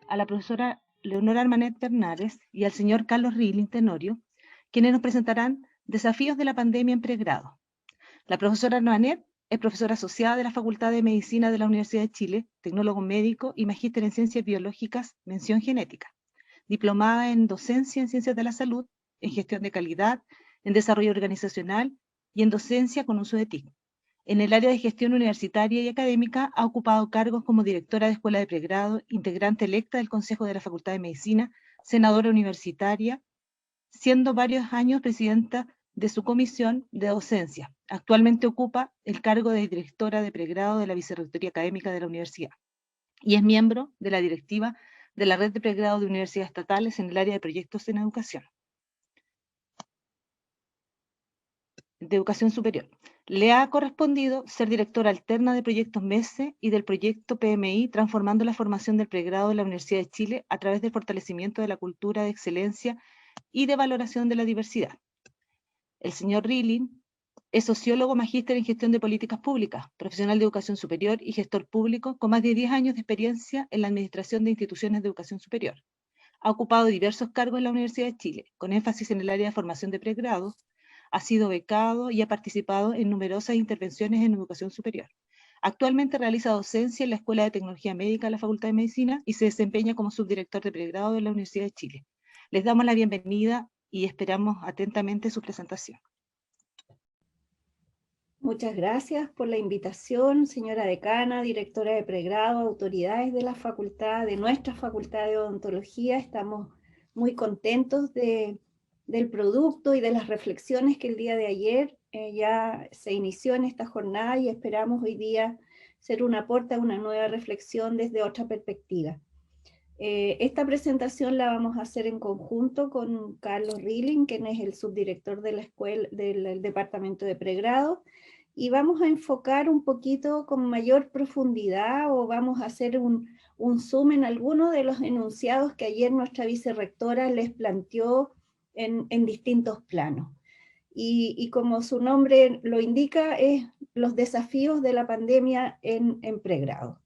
a la profesora Leonora Armanet Bernares y al señor Carlos Rilling Tenorio, quienes nos presentarán desafíos de la pandemia en pregrado. La profesora Armanet es profesora asociada de la Facultad de Medicina de la Universidad de Chile, tecnólogo médico y magíster en Ciencias Biológicas, mención genética, diplomada en docencia en Ciencias de la Salud, en Gestión de Calidad, en Desarrollo Organizacional y en Docencia con uso de TIC. En el área de gestión universitaria y académica ha ocupado cargos como directora de Escuela de Pregrado, integrante electa del Consejo de la Facultad de Medicina, senadora universitaria, siendo varios años presidenta de su comisión de docencia. Actualmente ocupa el cargo de directora de pregrado de la Vicerrectoría Académica de la Universidad y es miembro de la directiva de la Red de Pregrado de Universidades Estatales en el área de proyectos en educación superior. Le ha correspondido ser directora alterna de proyectos MESE y del proyecto PMI, transformando la formación del pregrado de la Universidad de Chile a través del fortalecimiento de la cultura de excelencia y de valoración de la diversidad. El señor Rilling es sociólogo magíster en gestión de políticas públicas, profesional de educación superior y gestor público con más de 10 años de experiencia en la administración de instituciones de educación superior. Ha ocupado diversos cargos en la Universidad de Chile, con énfasis en el área de formación de pregrado. Ha sido becado y ha participado en numerosas intervenciones en educación superior. Actualmente realiza docencia en la Escuela de Tecnología Médica de la Facultad de Medicina y se desempeña como subdirector de pregrado de la Universidad de Chile. Les damos la bienvenida y esperamos atentamente su presentación. Muchas gracias por la invitación, señora decana, directora de pregrado, autoridades de la facultad, de nuestra facultad de odontología. Estamos muy contentos del producto y de las reflexiones que el día de ayer ya se inició en esta jornada y esperamos hoy día ser un aporte a una nueva reflexión desde otra perspectiva. Esta presentación la vamos a hacer en conjunto con Carlos Rilling, quien es el subdirector de la escuela, del departamento de pregrado, y vamos a enfocar un poquito con mayor profundidad o vamos a hacer un zoom en algunos de los enunciados que ayer nuestra vicerrectora les planteó en distintos planos. Y como su nombre lo indica, es los desafíos de la pandemia en pregrado.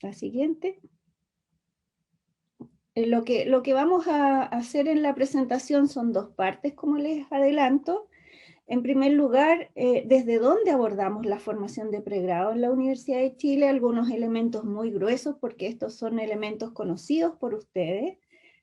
La siguiente. Lo que vamos a hacer en la presentación son dos partes, como les adelanto. En primer lugar, ¿desde dónde abordamos la formación de pregrado en la Universidad de Chile? Algunos elementos muy gruesos, porque estos son elementos conocidos por ustedes.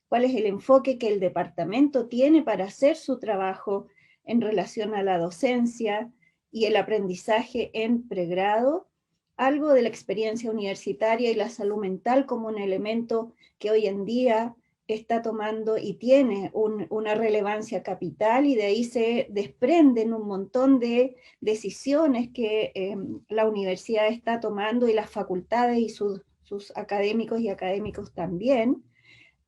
¿Cuál es el enfoque que el departamento tiene para hacer su trabajo en relación a la docencia y el aprendizaje en pregrado? Algo de la experiencia universitaria y la salud mental como un elemento que hoy en día está tomando y tiene una relevancia capital, y de ahí se desprenden un montón de decisiones que la universidad está tomando y las facultades y sus académicos y académicos también,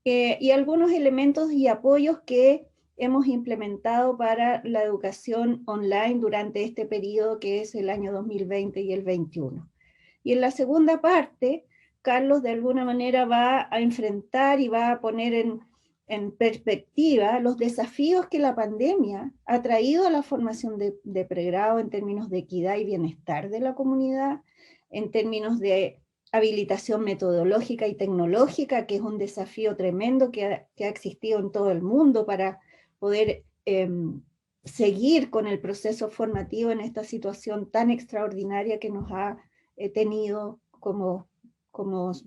y algunos elementos y apoyos que hemos implementado para la educación online durante este periodo que es el año 2020 y el 21. Y en la segunda parte, Carlos de alguna manera va a enfrentar y va a poner en perspectiva los desafíos que la pandemia ha traído a la formación de pregrado en términos de equidad y bienestar de la comunidad, en términos de habilitación metodológica y tecnológica, que es un desafío tremendo que ha existido en todo el mundo para poder seguir con el proceso formativo en esta situación tan extraordinaria que nos ha tenido como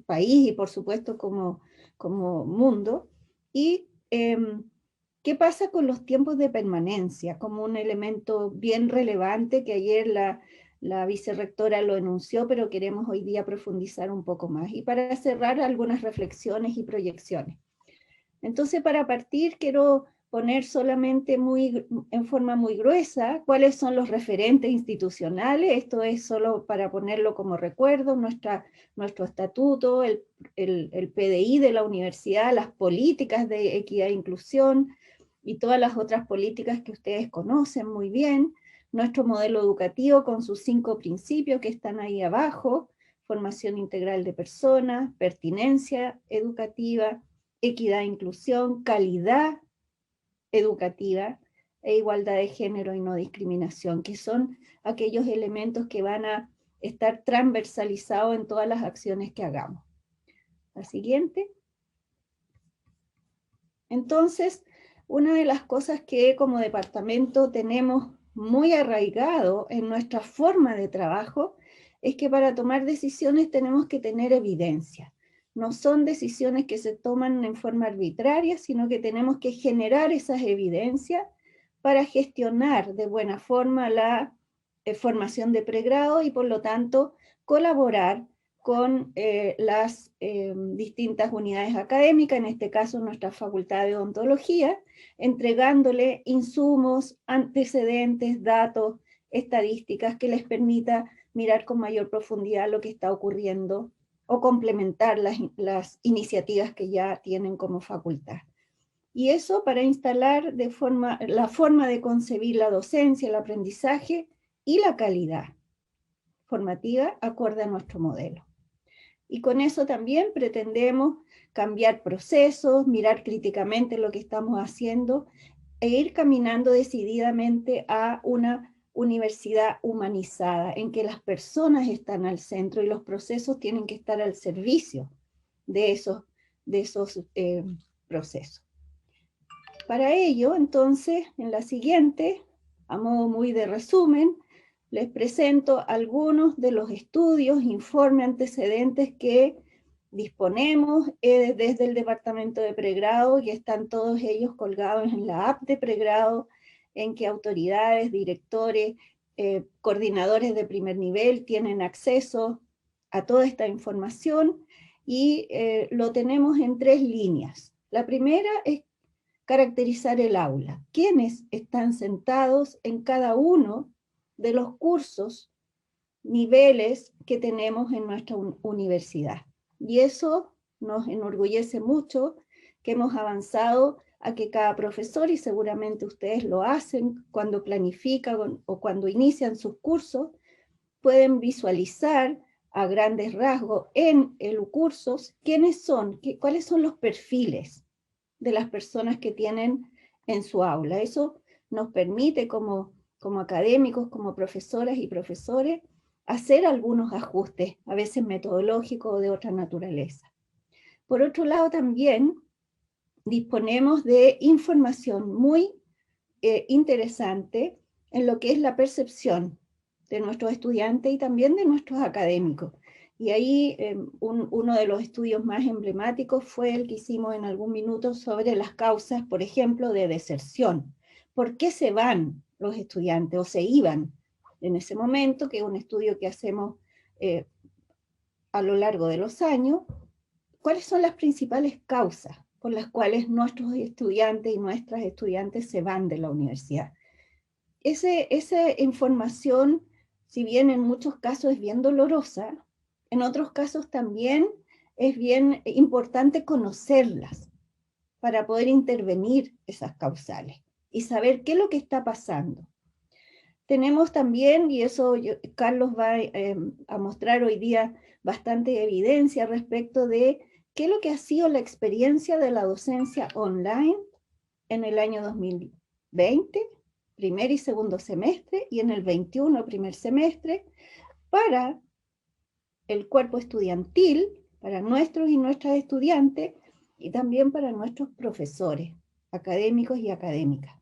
país y por supuesto como mundo. Y ¿qué pasa con los tiempos de permanencia? Como un elemento bien relevante que ayer la vicerrectora lo enunció, pero queremos hoy día profundizar un poco más. Y para cerrar, algunas reflexiones y proyecciones. Entonces, para partir, quiero poner solamente en forma muy gruesa cuáles son los referentes institucionales. Esto es solo para ponerlo como recuerdo, nuestro estatuto, el PDI de la universidad, las políticas de equidad e inclusión y todas las otras políticas que ustedes conocen muy bien, nuestro modelo educativo con sus 5 principios que están ahí abajo: formación integral de personas, pertinencia educativa, equidad e inclusión, calidad educativa e igualdad de género y no discriminación, que son aquellos elementos que van a estar transversalizados en todas las acciones que hagamos. La siguiente. Entonces, una de las cosas que como departamento tenemos muy arraigado en nuestra forma de trabajo es que para tomar decisiones tenemos que tener evidencia. No son decisiones que se toman en forma arbitraria, sino que tenemos que generar esas evidencias para gestionar de buena forma la formación de pregrado y por lo tanto colaborar con las distintas unidades académicas, en este caso nuestra Facultad de Odontología, entregándole insumos, antecedentes, datos, estadísticas que les permita mirar con mayor profundidad lo que está ocurriendo o complementar las iniciativas que ya tienen como facultad. Y eso para instalar la forma de concebir la docencia, el aprendizaje y la calidad formativa acorde a nuestro modelo. Y con eso también pretendemos cambiar procesos, mirar críticamente lo que estamos haciendo e ir caminando decididamente a una universidad humanizada, en que las personas están al centro y los procesos tienen que estar al servicio de esos procesos. Para ello, entonces, en la siguiente, a modo muy de resumen, les presento algunos de los estudios, informes, antecedentes que disponemos desde el departamento de pregrado, y están todos ellos colgados en la app de pregrado, en que autoridades, directores, coordinadores de primer nivel tienen acceso a toda esta información, y lo tenemos en 3 líneas. La primera es caracterizar el aula. ¿Quiénes están sentados en cada uno de los cursos, niveles que tenemos en nuestra universidad? Y eso nos enorgullece mucho, que hemos avanzado a que cada profesor, y seguramente ustedes lo hacen cuando planifican o cuando inician sus cursos, pueden visualizar a grandes rasgos en el curso quiénes son, cuáles son los perfiles de las personas que tienen en su aula. Eso nos permite como académicos, como profesoras y profesores, hacer algunos ajustes, a veces metodológicos o de otra naturaleza. Por otro lado, también disponemos de información muy interesante en lo que es la percepción de nuestros estudiantes y también de nuestros académicos. Y ahí uno de los estudios más emblemáticos fue el que hicimos en algún minuto sobre las causas, por ejemplo, de deserción. ¿Por qué se van los estudiantes o se iban en ese momento? Que es un estudio que hacemos a lo largo de los años. ¿Cuáles son las principales causas por las cuales nuestros estudiantes y nuestras estudiantes se van de la universidad? Esa información, si bien en muchos casos es bien dolorosa, en otros casos también es bien importante conocerlas para poder intervenir esas causales y saber qué es lo que está pasando. Tenemos también, y eso Carlos va a mostrar hoy día bastante evidencia respecto de qué es lo que ha sido la experiencia de la docencia online en el año 2020, primer y segundo semestre, y en el 21, primer semestre, para el cuerpo estudiantil, para nuestros y nuestras estudiantes, y también para nuestros profesores, académicos y académicas.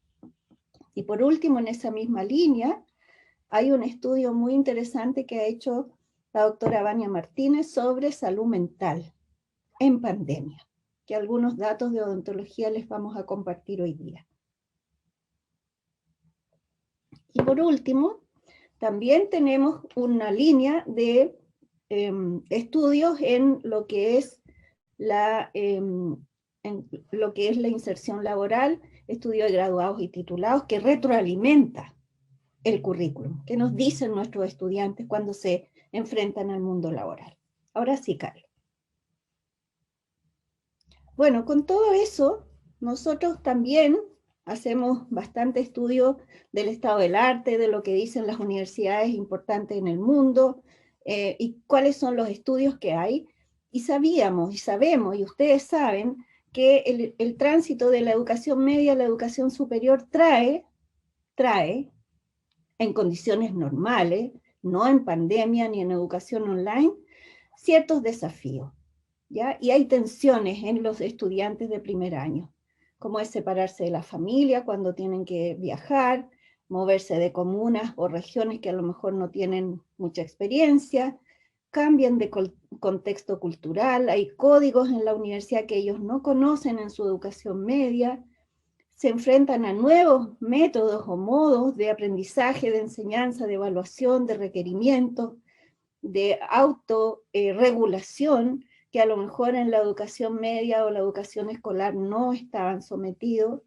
Y por último, en esa misma línea, hay un estudio muy interesante que ha hecho la doctora Vania Martínez sobre salud mental en pandemia, que algunos datos de odontología les vamos a compartir hoy día. Y por último, también tenemos una línea de estudios en lo que es la inserción laboral, estudio de graduados y titulados, que retroalimenta el currículum, que nos dicen nuestros estudiantes cuando se enfrentan al mundo laboral. Ahora sí, Carlos. Bueno, con todo eso, nosotros también hacemos bastante estudio del estado del arte, de lo que dicen las universidades importantes en el mundo, y cuáles son los estudios que hay. Y sabíamos, y sabemos, y ustedes saben, que el tránsito de la educación media a la educación superior trae, en condiciones normales, no en pandemia ni en educación online, ciertos desafíos. ¿ya? Y hay tensiones en los estudiantes de primer año, como es separarse de la familia cuando tienen que viajar, moverse de comunas o regiones que a lo mejor no tienen mucha experiencia, cambian de contexto cultural, hay códigos en la universidad que ellos no conocen en su educación media, se enfrentan a nuevos métodos o modos de aprendizaje, de enseñanza, de evaluación, de requerimientos, de autorregulación, que a lo mejor en la educación media o la educación escolar no estaban sometidos.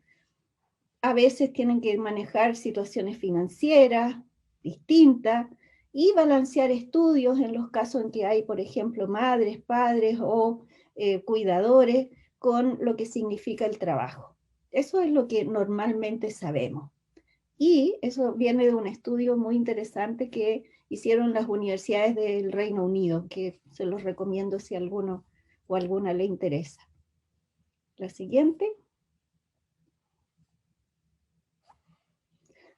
A veces tienen que manejar situaciones financieras distintas y balancear estudios en los casos en que hay, por ejemplo, madres, padres o cuidadores, con lo que significa el trabajo. Eso es lo que normalmente sabemos. Y eso viene de un estudio muy interesante que hicieron las universidades del Reino Unido, que se los recomiendo si alguno o alguna le interesa. La siguiente.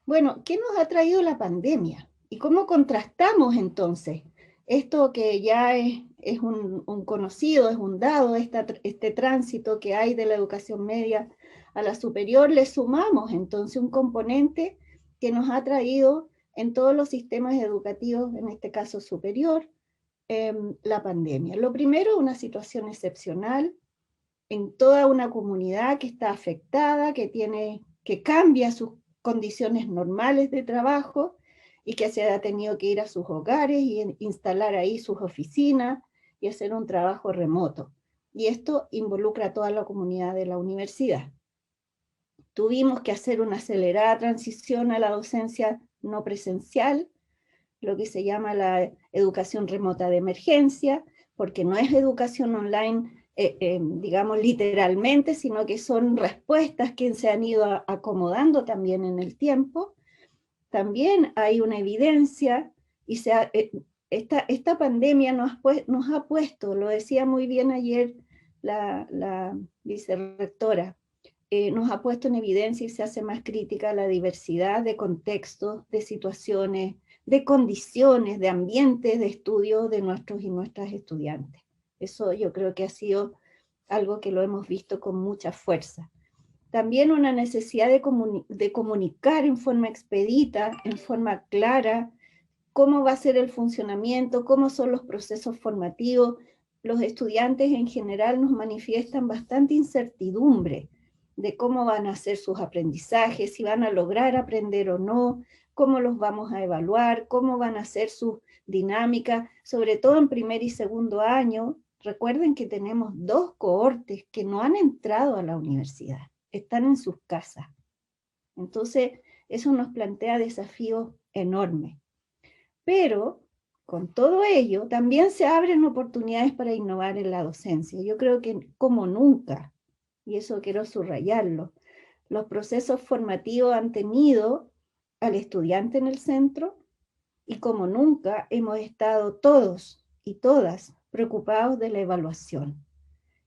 Bueno, ¿qué nos ha traído la pandemia? ¿Y cómo contrastamos entonces esto que ya es un conocido, es un dado, este tránsito que hay de la educación media a la superior? Le sumamos entonces un componente que nos ha traído en todos los sistemas educativos, en este caso superior, la pandemia. Lo primero, una situación excepcional en toda una comunidad que está afectada, que cambia sus condiciones normales de trabajo y que se ha tenido que ir a sus hogares y instalar ahí sus oficinas y hacer un trabajo remoto. Y esto involucra a toda la comunidad de la universidad. Tuvimos que hacer una acelerada transición a la docencia no presencial, lo que se llama la educación remota de emergencia, porque no es educación online, digamos literalmente, sino que son respuestas que se han ido acomodando también en el tiempo. También hay una evidencia y esta pandemia nos ha puesto, lo decía muy bien ayer la vicerrectora, nos ha puesto en evidencia y se hace más crítica la diversidad de contextos, de situaciones, de condiciones, de ambientes de estudio de nuestros y nuestras estudiantes. Eso yo creo que ha sido algo que lo hemos visto con mucha fuerza. También una necesidad de comunicar en forma expedita, en forma clara, cómo va a ser el funcionamiento, cómo son los procesos formativos. Los estudiantes en general nos manifiestan bastante incertidumbre de cómo van a ser sus aprendizajes, si van a lograr aprender o no, cómo los vamos a evaluar, cómo van a ser sus dinámicas, sobre todo en primer y segundo año. Recuerden que tenemos 2 cohortes que no han entrado a la universidad, están en sus casas. Entonces, eso nos plantea desafíos enormes. Pero con todo ello, también se abren oportunidades para innovar en la docencia. Yo creo que como nunca, y eso quiero subrayarlo, los procesos formativos han tenido al estudiante en el centro y como nunca hemos estado todos y todas preocupados de la evaluación.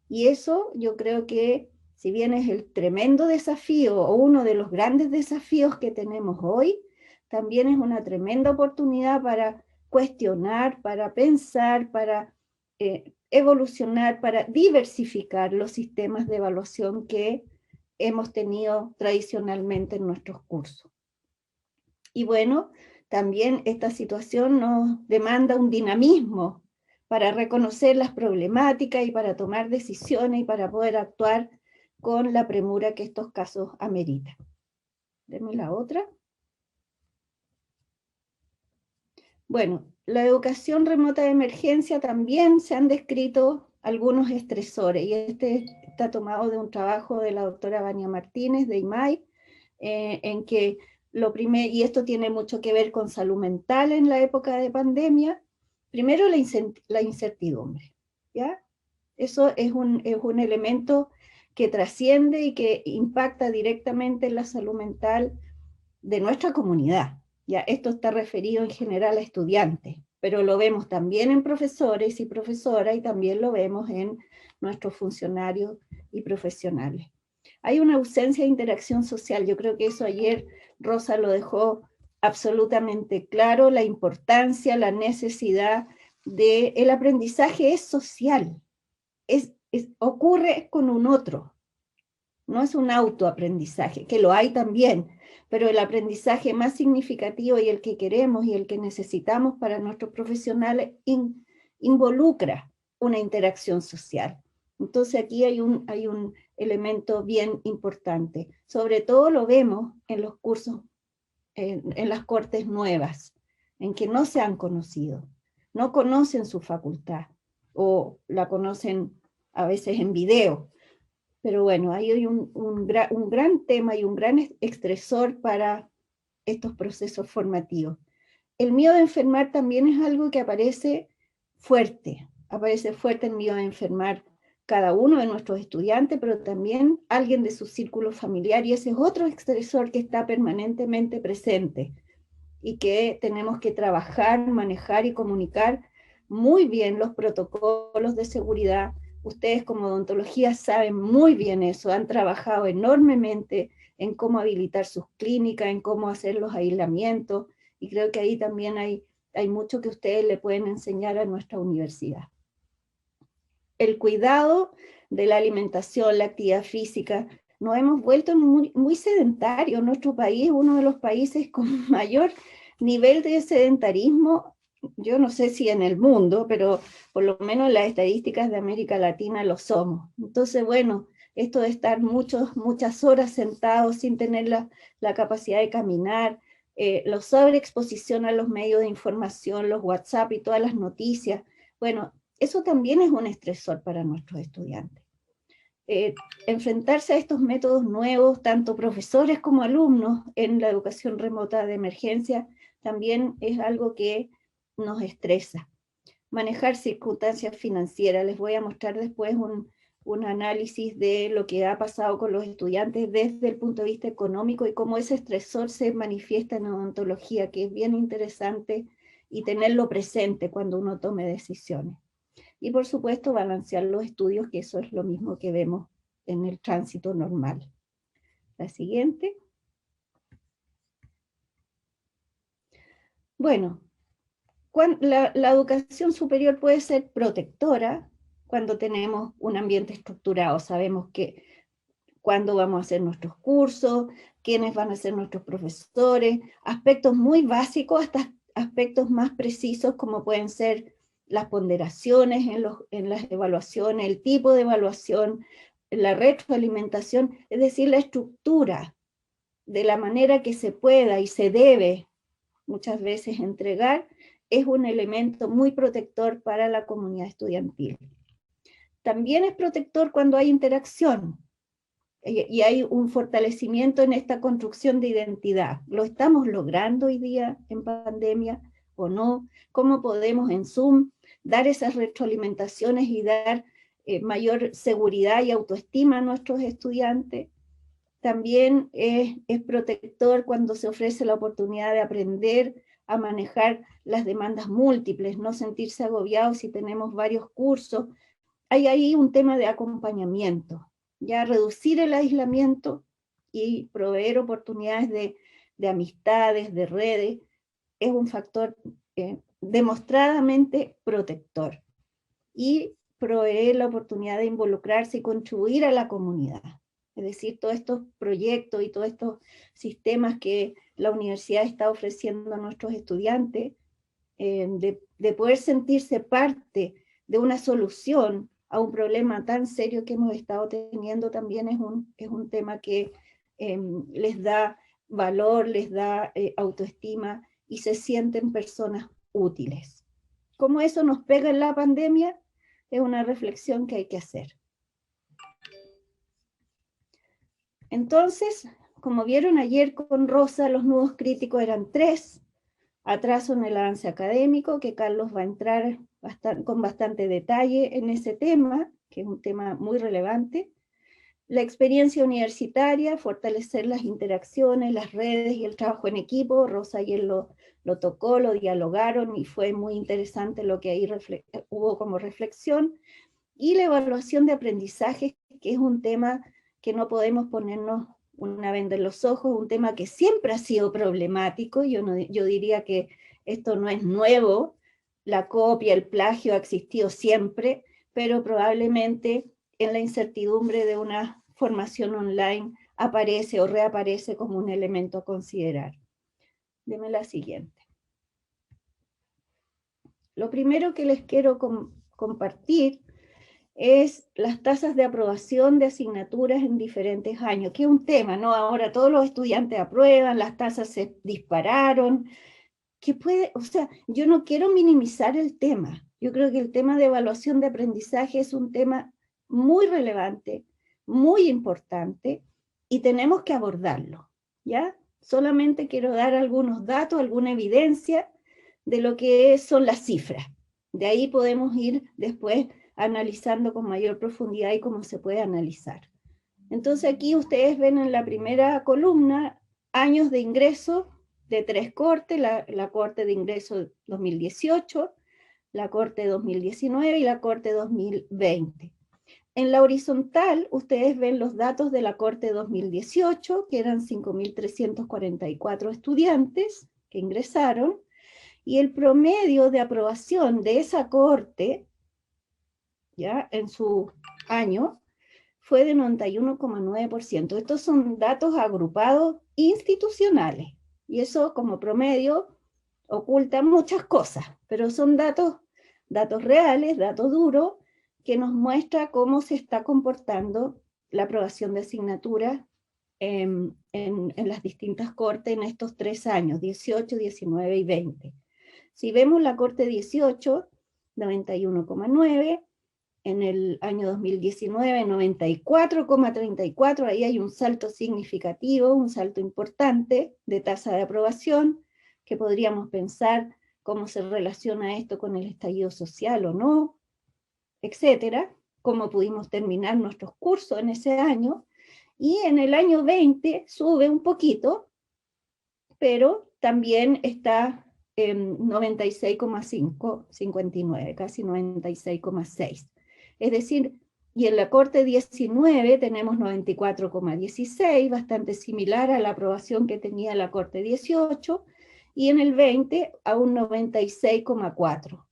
Y eso yo creo que, si bien es el tremendo desafío o uno de los grandes desafíos que tenemos hoy, también es una tremenda oportunidad para cuestionar, para pensar, para evolucionar, para diversificar los sistemas de evaluación que hemos tenido tradicionalmente en nuestros cursos. Y bueno, también esta situación nos demanda un dinamismo para reconocer las problemáticas y para tomar decisiones y para poder actuar con la premura que estos casos ameritan. Deme la otra. Bueno, la educación remota de emergencia también se han descrito algunos estresores, y este está tomado de un trabajo de la doctora Vania Martínez de IMAI, en que lo primero, y esto tiene mucho que ver con salud mental en la época de pandemia, primero la incertidumbre, ¿ya? Eso es un elemento que trasciende y que impacta directamente en la salud mental de nuestra comunidad. Ya, esto está referido en general a estudiantes, pero lo vemos también en profesores y profesoras y también lo vemos en nuestros funcionarios y profesionales. Hay una ausencia de interacción social. Yo creo que eso ayer Rosa lo dejó absolutamente claro, la importancia, la necesidad del aprendizaje es social, ocurre con un otro, no es un autoaprendizaje, que lo hay también, pero el aprendizaje más significativo y el que queremos y el que necesitamos para nuestros profesionales involucra una interacción social. Entonces aquí hay un elemento bien importante. Sobre todo lo vemos en los cursos, en las cortes nuevas, en que no se han conocido, no conocen su facultad, o la conocen a veces en video. Pero bueno, ahí hay un gran tema y un gran estresor para estos procesos formativos. El miedo a enfermar también es algo que aparece fuerte el miedo a enfermar cada uno de nuestros estudiantes, pero también alguien de su círculo familiar, y ese es otro estresor que está permanentemente presente y que tenemos que trabajar, manejar y comunicar muy bien los protocolos de seguridad. Ustedes como odontología saben muy bien eso, han trabajado enormemente en cómo habilitar sus clínicas, en cómo hacer los aislamientos, y creo que ahí también hay mucho que ustedes le pueden enseñar a nuestra universidad. El cuidado de la alimentación, la actividad física, nos hemos vuelto muy sedentarios. Nuestro país es uno de los países con mayor nivel de sedentarismo, yo no sé si en el mundo, pero por lo menos en las estadísticas de América Latina lo somos. Entonces, bueno, esto de estar muchas horas sentados sin tener la capacidad de caminar, la sobreexposición a los medios de información, los WhatsApp y todas las noticias, bueno, eso también es un estresor para nuestros estudiantes. Enfrentarse a estos métodos nuevos, tanto profesores como alumnos en la educación remota de emergencia, también es algo que nos estresa. Manejar circunstancias financieras, les voy a mostrar después un análisis de lo que ha pasado con los estudiantes desde el punto de vista económico y cómo ese estresor se manifiesta en odontología, que es bien interesante y tenerlo presente cuando uno tome decisiones. Y por supuesto balancear los estudios, que eso es lo mismo que vemos en el tránsito normal. La siguiente. Bueno, la educación superior puede ser protectora cuando tenemos un ambiente estructurado, sabemos que cuándo vamos a hacer nuestros cursos, quiénes van a ser nuestros profesores, aspectos muy básicos hasta aspectos más precisos como pueden ser las ponderaciones en las evaluaciones, el tipo de evaluación, la retroalimentación, es decir, la estructura de la manera que se pueda y se debe muchas veces entregar, es un elemento muy protector para la comunidad estudiantil. También es protector cuando hay interacción y hay un fortalecimiento en esta construcción de identidad. ¿Lo estamos logrando hoy día en pandemia o no? ¿Cómo podemos en Zoom dar esas retroalimentaciones y dar mayor seguridad y autoestima a nuestros estudiantes? También es protector cuando se ofrece la oportunidad de aprender a manejar las demandas múltiples, no sentirse agobiados si tenemos varios cursos. Hay ahí un tema de acompañamiento, ya reducir el aislamiento y proveer oportunidades de amistades, de redes, es un factor demostradamente protector. Y proveer la oportunidad de involucrarse y contribuir a la comunidad. Es decir, todos estos proyectos y todos estos sistemas que la universidad está ofreciendo a nuestros estudiantes, de poder sentirse parte de una solución a un problema tan serio que hemos estado teniendo, también es un tema que les da valor, les da autoestima y se sienten personas útiles. ¿Cómo eso nos pega en la pandemia? Es una reflexión que hay que hacer. Entonces, como vieron ayer con Rosa, los nudos críticos eran 3. Atraso en el avance académico, que Carlos va a entrar con bastante detalle en ese tema, que es un tema muy relevante. La experiencia universitaria, fortalecer las interacciones, las redes y el trabajo en equipo. Rosa ayer lo tocó, lo dialogaron y fue muy interesante lo que ahí hubo como reflexión. Y la evaluación de aprendizaje, que es un tema que no podemos ponernos una venda en los ojos, un tema que siempre ha sido problemático. Yo diría que esto no es nuevo, la copia, el plagio ha existido siempre, pero probablemente en la incertidumbre de una formación online aparece o reaparece como un elemento a considerar. Deme la siguiente. Lo primero que les quiero compartir es las tasas de aprobación de asignaturas en diferentes años, que es un tema, ¿no? Ahora todos los estudiantes aprueban, las tasas se dispararon, que puede, o sea, yo no quiero minimizar el tema. Yo creo que el tema de evaluación de aprendizaje es un tema muy relevante, muy importante, y tenemos que abordarlo, ¿ya? Solamente quiero dar algunos datos, alguna evidencia de lo que son las cifras. De ahí podemos ir después analizando con mayor profundidad y cómo se puede analizar. Entonces aquí ustedes ven en la primera columna años de ingreso de 3 cortes, la corte de ingreso 2018, la corte 2019 y la corte 2020. En la horizontal ustedes ven los datos de la corte 2018, que eran 5.344 estudiantes que ingresaron, y el promedio de aprobación de esa corte, ya en su año, fue de 91,9%. Estos son datos agrupados institucionales, y eso como promedio oculta muchas cosas, pero son datos reales, datos duros, que nos muestra cómo se está comportando la aprobación de asignaturas en las distintas cortes en estos 3 años, 18, 19 y 20. Si vemos la corte 18, 91,9, en el año 2019, 94,34, ahí hay un salto significativo, un salto importante de tasa de aprobación, que podríamos pensar cómo se relaciona esto con el estallido social o no, etcétera, cómo pudimos terminar nuestros cursos en ese año, y en el año 20 sube un poquito, pero también está en 96,5, 59, casi 96,6. Es decir, y en la corte 19 tenemos 94,16, bastante similar a la aprobación que tenía la corte 18, y en el 20 a un 96,4.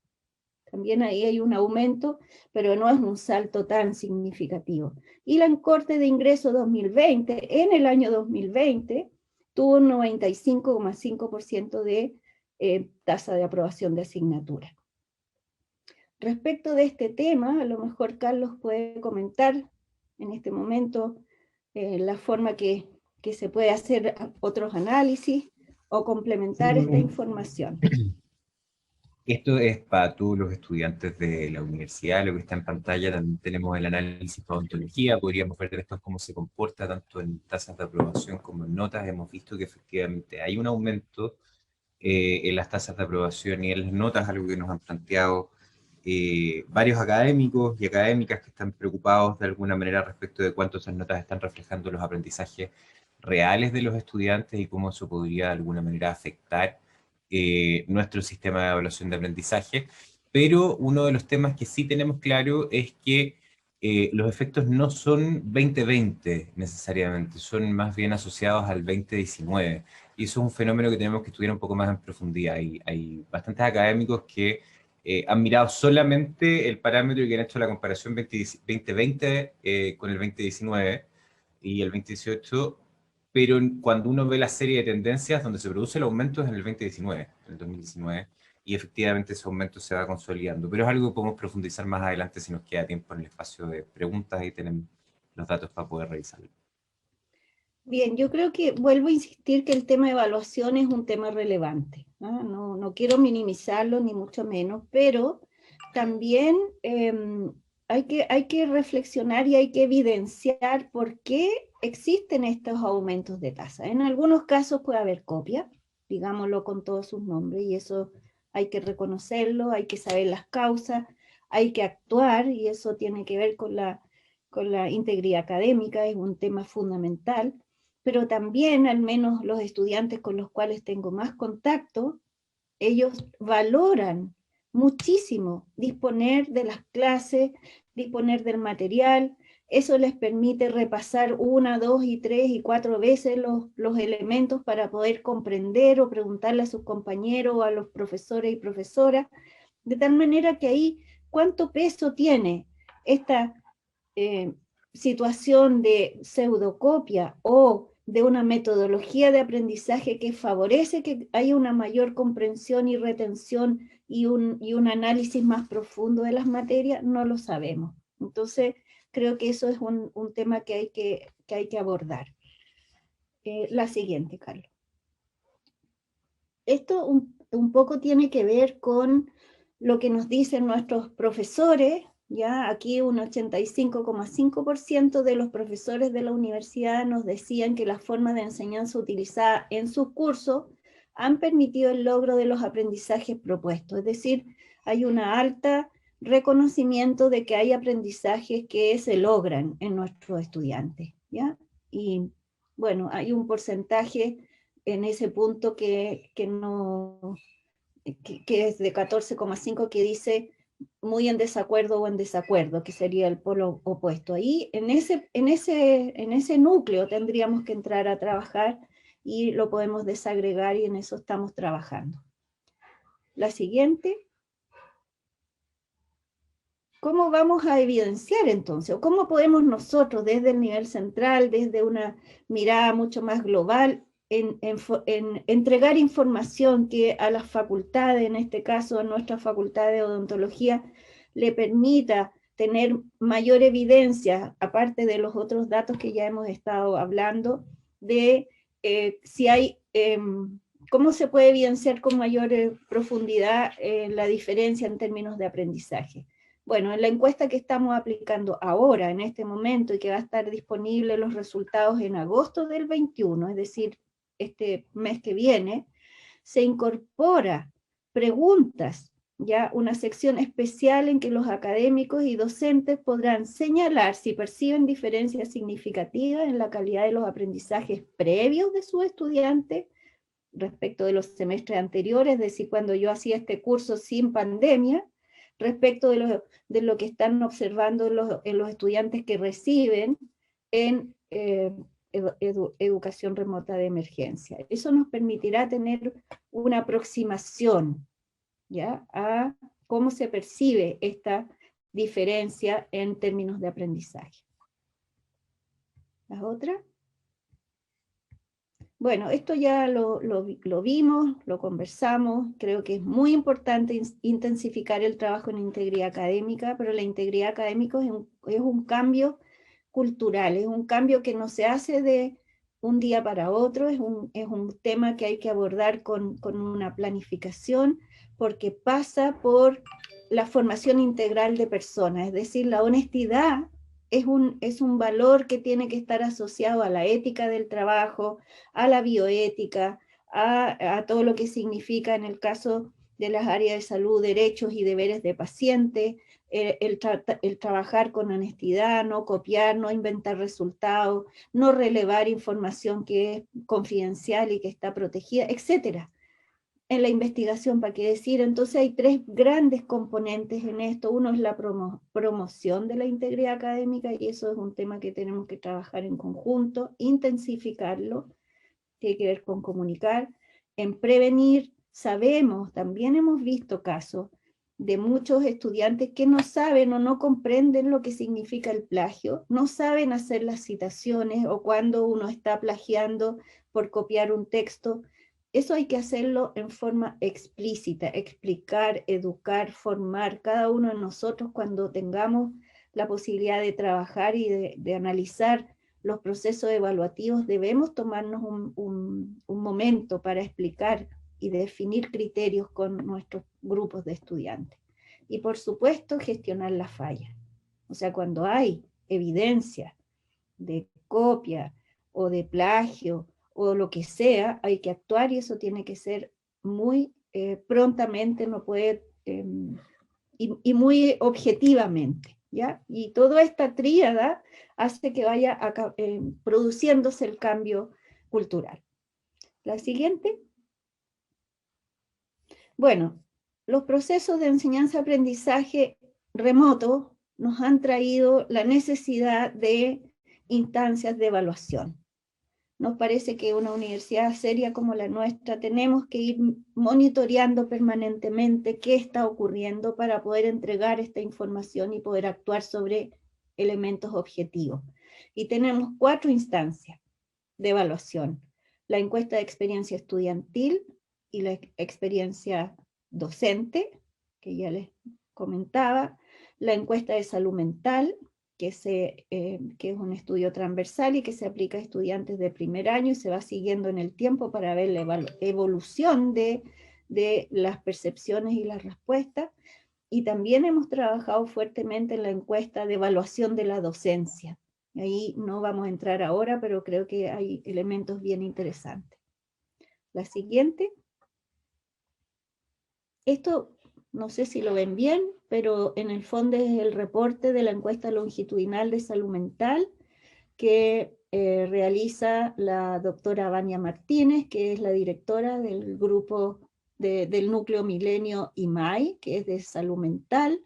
También ahí hay un aumento, pero no es un salto tan significativo. Y la corte de ingreso 2020, en el año 2020, tuvo un 95,5% de tasa de aprobación de asignatura. Respecto de este tema, a lo mejor Carlos puede comentar en este momento la forma que se puede hacer otros análisis o complementar esta información. Esto es para todos los estudiantes de la universidad, lo que está en pantalla. También tenemos el análisis de ontología, podríamos ver después cómo se comporta tanto en tasas de aprobación como en notas. Hemos visto que efectivamente hay un aumento en las tasas de aprobación y en las notas, algo que nos han planteado varios académicos y académicas que están preocupados de alguna manera respecto de cuánto esas notas están reflejando los aprendizajes reales de los estudiantes y cómo eso podría de alguna manera afectar nuestro sistema de evaluación de aprendizaje. Pero uno de los temas que sí tenemos claro es que los efectos no son 2020 necesariamente, son más bien asociados al 2019. Y eso es un fenómeno que tenemos que estudiar un poco más en profundidad. Hay bastantes académicos que han mirado solamente el parámetro y que han hecho la comparación 2020 con el 2019 y el 2018, pero cuando uno ve la serie de tendencias donde se produce el aumento es en el 2019, en el 2019, y efectivamente ese aumento se va consolidando. Pero es algo que podemos profundizar más adelante si nos queda tiempo en el espacio de preguntas y tenemos los datos para poder revisarlo. Bien, yo creo que vuelvo a insistir que el tema de evaluación es un tema relevante, ¿no? No quiero minimizarlo ni mucho menos, pero también hay que reflexionar y hay que evidenciar por qué existen estos aumentos de tasa. En algunos casos puede haber copia, digámoslo con todos sus nombres, y eso hay que reconocerlo, hay que saber las causas, hay que actuar, y eso tiene que ver con la integridad académica, es un tema fundamental. Pero también, al menos los estudiantes con los cuales tengo más contacto, ellos valoran muchísimo disponer de las clases, disponer del material. Eso les permite repasar 1, 2 y 3 y 4 veces los elementos para poder comprender o preguntarle a sus compañeros o a los profesores y profesoras, de tal manera que ahí, ¿cuánto peso tiene esta situación de pseudocopia o de una metodología de aprendizaje que favorece que haya una mayor comprensión y retención y un análisis más profundo de las materias, no lo sabemos. Entonces, creo que eso es un tema que hay que abordar. La siguiente, Carlos. Esto un poco tiene que ver con lo que nos dicen nuestros profesores. Ya aquí un 85,5% de los profesores de la universidad nos decían que las formas de enseñanza utilizadas en sus cursos han permitido el logro de los aprendizajes propuestos. Es decir, hay una alta reconocimiento de que hay aprendizajes que se logran en nuestros estudiantes, ¿ya? Y bueno, hay un porcentaje en ese punto que es de 14,5 que dice muy en desacuerdo o en desacuerdo, que sería el polo opuesto. Ahí, en ese núcleo tendríamos que entrar a trabajar y lo podemos desagregar y en eso estamos trabajando. La siguiente. ¿Cómo vamos a evidenciar entonces? ¿O cómo podemos nosotros desde el nivel central, desde una mirada mucho más global, en entregar información que a las facultades, en este caso a nuestra facultad de odontología, le permita tener mayor evidencia, aparte de los otros datos que ya hemos estado hablando, de si hay, cómo se puede evidenciar con mayor profundidad la diferencia en términos de aprendizaje? Bueno, en la encuesta que estamos aplicando ahora, en este momento, y que va a estar disponible los resultados en agosto del 21, es decir, este mes que viene, se incorpora preguntas, ya una sección especial en que los académicos y docentes podrán señalar si perciben diferencias significativas en la calidad de los aprendizajes previos de sus estudiantes respecto de los semestres anteriores, es decir, cuando yo hacía este curso sin pandemia, respecto de lo que están observando en los estudiantes que reciben en educación remota de emergencia. Eso nos permitirá tener una aproximación, ¿ya?, a cómo se percibe esta diferencia en términos de aprendizaje. ¿Las otras? Bueno, esto ya lo vimos, lo conversamos, creo que es muy importante intensificar el trabajo en integridad académica, pero la integridad académica es un cambio cultural, es un cambio que no se hace de un día para otro, es un tema que hay que abordar con una planificación, porque pasa por la formación integral de personas, es decir, la honestidad es un valor que tiene que estar asociado a la ética del trabajo, a la bioética, a todo lo que significa en el caso de las áreas de salud, derechos y deberes de paciente, el trabajar con honestidad, no copiar, no inventar resultados, no relevar información que es confidencial y que está protegida, etc. En la investigación, ¿para qué decir? Entonces hay tres grandes componentes en esto. Uno es la promoción de la integridad académica, y eso es un tema que tenemos que trabajar en conjunto, intensificarlo, tiene que ver con comunicar, en prevenir. Sabemos, también hemos visto casos de muchos estudiantes que no saben o no comprenden lo que significa el plagio, no saben hacer las citaciones o cuando uno está plagiando por copiar un texto. Eso hay que hacerlo en forma explícita, explicar, educar, formar. Cada uno de nosotros, cuando tengamos la posibilidad de trabajar y de analizar los procesos evaluativos, debemos tomarnos un momento para explicar y definir criterios con nuestros grupos de estudiantes. Y por supuesto, gestionar las fallas. O sea, cuando hay evidencia de copia o de plagio o lo que sea, hay que actuar, y eso tiene que ser muy prontamente, no puede, y muy objetivamente, ¿ya? Y toda esta tríada hace que vaya produciéndose el cambio cultural. La siguiente. Bueno, los procesos de enseñanza-aprendizaje remoto nos han traído la necesidad de instancias de evaluación. nos parece que una universidad seria como la nuestra tenemos que ir monitoreando permanentemente qué está ocurriendo para poder entregar esta información y poder actuar sobre elementos objetivos. Y tenemos 4 instancias de evaluación: la encuesta de experiencia estudiantil y la experiencia docente, que ya les comentaba, la encuesta de salud mental, que es un estudio transversal y que se aplica a estudiantes de primer año y se va siguiendo en el tiempo para ver la evolución de las percepciones y las respuestas. Y también hemos trabajado fuertemente en la encuesta de evaluación de la docencia. Ahí no vamos a entrar ahora, pero creo que hay elementos bien interesantes. La siguiente. Esto, no sé si lo ven bien, pero en el fondo es el reporte de la encuesta longitudinal de salud mental que realiza la doctora Vania Martínez, que es la directora del grupo del núcleo Milenio IMAI, que es de salud mental.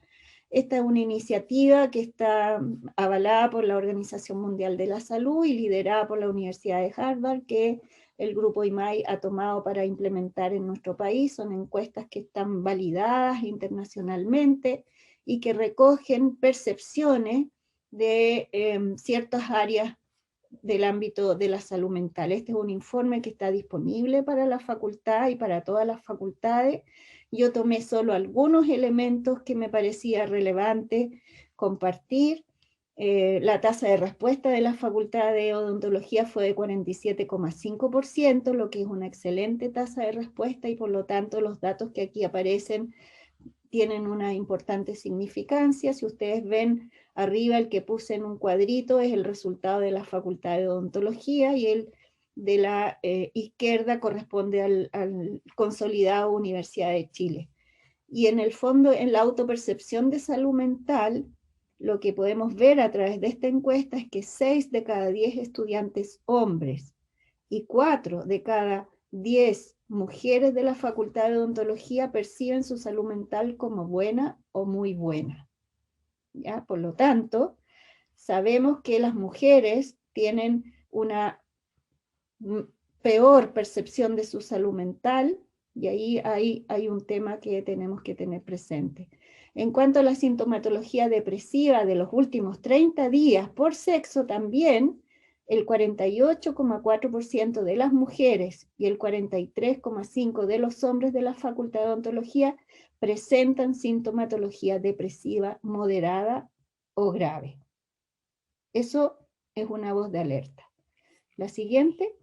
Esta es una iniciativa que está avalada por la Organización Mundial de la Salud y liderada por la Universidad de Harvard, que el grupo IMAI ha tomado para implementar en nuestro país. Son encuestas que están validadas internacionalmente y que recogen percepciones de ciertas áreas del ámbito de la salud mental. Este es un informe que está disponible para la facultad y para todas las facultades. Yo tomé solo algunos elementos que me parecía relevante compartir. La tasa de respuesta de la Facultad de Odontología fue de 47,5%, lo que es una excelente tasa de respuesta y por lo tanto los datos que aquí aparecen tienen una importante significancia. Si ustedes ven arriba, el que puse en un cuadrito es el resultado de la Facultad de Odontología y el de la izquierda corresponde al consolidado Universidad de Chile. Y en el fondo, en la autopercepción de salud mental, lo que podemos ver a través de esta encuesta es que 6 de cada 10 estudiantes hombres y 4 de cada 10 mujeres de la Facultad de Odontología perciben su salud mental como buena o muy buena. ¿Ya? Por lo tanto, sabemos que las mujeres tienen una peor percepción de su salud mental y ahí hay un tema que tenemos que tener presente. En cuanto a la sintomatología depresiva de los últimos 30 días por sexo también, el 48,4% de las mujeres y el 43,5% de los hombres de la Facultad de Odontología presentan sintomatología depresiva moderada o grave. Eso es una voz de alerta. La siguiente.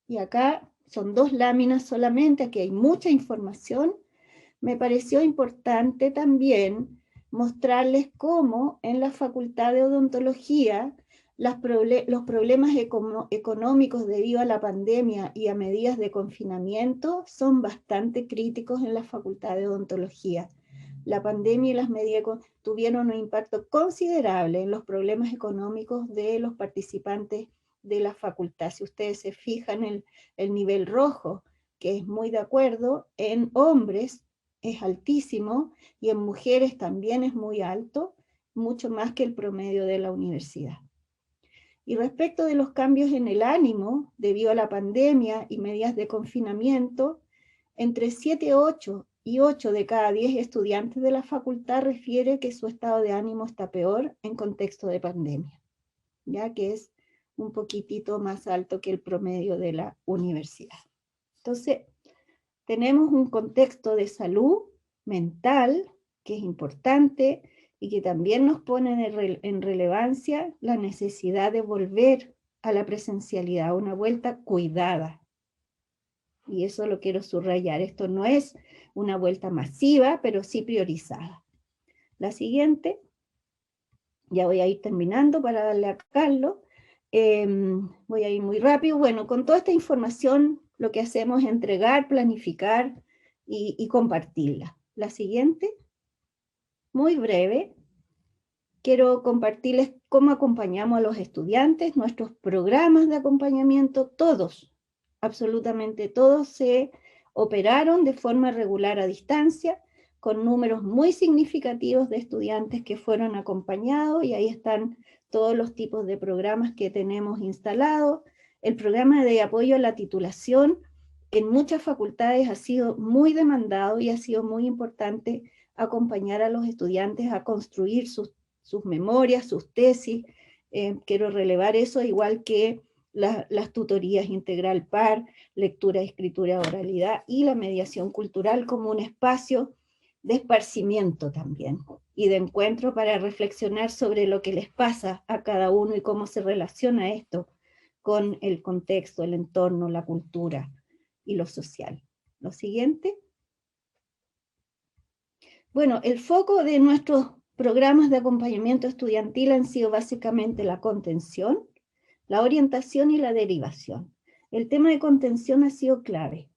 Y acá son 2 láminas solamente, aquí hay mucha información. Me pareció importante también mostrarles cómo en la Facultad de Odontología los problemas económicos debido a la pandemia y a medidas de confinamiento son bastante críticos en la Facultad de Odontología. La pandemia y las medidas tuvieron un impacto considerable en los problemas económicos de los participantes de la facultad. Si ustedes se fijan en el nivel rojo, que es muy de acuerdo, en hombres es altísimo y en mujeres también es muy alto, mucho más que el promedio de la universidad. Y respecto de los cambios en el ánimo debido a la pandemia y medidas de confinamiento, entre 7, 8 y 8 de cada 10 estudiantes de la facultad refiere que su estado de ánimo está peor en contexto de pandemia, ya que es un poquitito más alto que el promedio de la universidad. Entonces, tenemos un contexto de salud mental que es importante y que también nos pone en relevancia la necesidad de volver a la presencialidad, una vuelta cuidada. Y eso lo quiero subrayar. Esto no es una vuelta masiva, pero sí priorizada. La siguiente, ya voy a ir terminando para darle a Carlos. Voy a ir muy rápido. Bueno, con toda esta información lo que hacemos es entregar, planificar y compartirla. La siguiente, muy breve, quiero compartirles cómo acompañamos a los estudiantes, nuestros programas de acompañamiento, todos, absolutamente todos se operaron de forma regular a distancia, con números muy significativos de estudiantes que fueron acompañados, y ahí están todos los tipos de programas que tenemos instalados. El programa de apoyo a la titulación en muchas facultades ha sido muy demandado y ha sido muy importante acompañar a los estudiantes a construir sus memorias, sus tesis. Quiero relevar eso, igual que las tutorías integral par, lectura, escritura, oralidad y la mediación cultural como un espacio de esparcimiento también y de encuentro para reflexionar sobre lo que les pasa a cada uno y cómo se relaciona esto con el contexto, el entorno, la cultura y lo social. Lo siguiente. Bueno, el foco de nuestros programas de acompañamiento estudiantil han sido básicamente la contención, la orientación y la derivación. El tema de contención ha sido clave.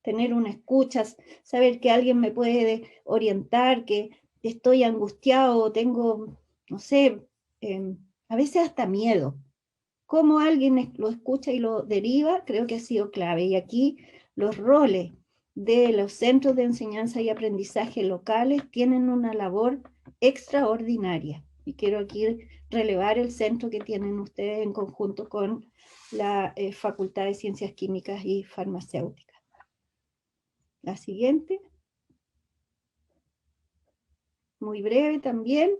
Tener una escucha, saber que alguien me puede orientar, que estoy angustiado, tengo, no sé, a veces hasta miedo. Cómo alguien lo escucha y lo deriva, creo que ha sido clave. Y aquí los roles de los centros de enseñanza y aprendizaje locales tienen una labor extraordinaria. Y quiero aquí relevar el centro que tienen ustedes en conjunto con la Facultad de Ciencias Químicas y Farmacéuticas. La siguiente. Muy breve también.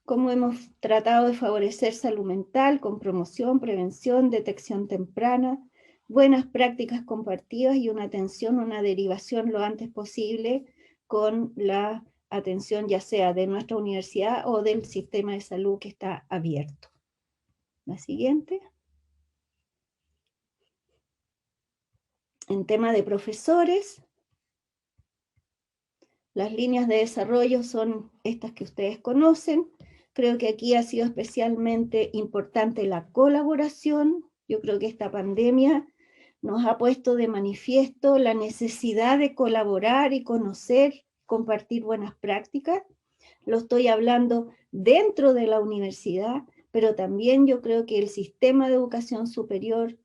Cómo hemos tratado de favorecer salud mental con promoción, prevención, detección temprana, buenas prácticas compartidas y una atención, una derivación lo antes posible con la atención ya sea de nuestra universidad o del sistema de salud que está abierto. La siguiente. En tema de profesores, las líneas de desarrollo son estas que ustedes conocen. Creo que aquí ha sido especialmente importante la colaboración. Yo creo que esta pandemia nos ha puesto de manifiesto la necesidad de colaborar y conocer, compartir buenas prácticas. Lo estoy hablando dentro de la universidad, pero también yo creo que el sistema de educación superior,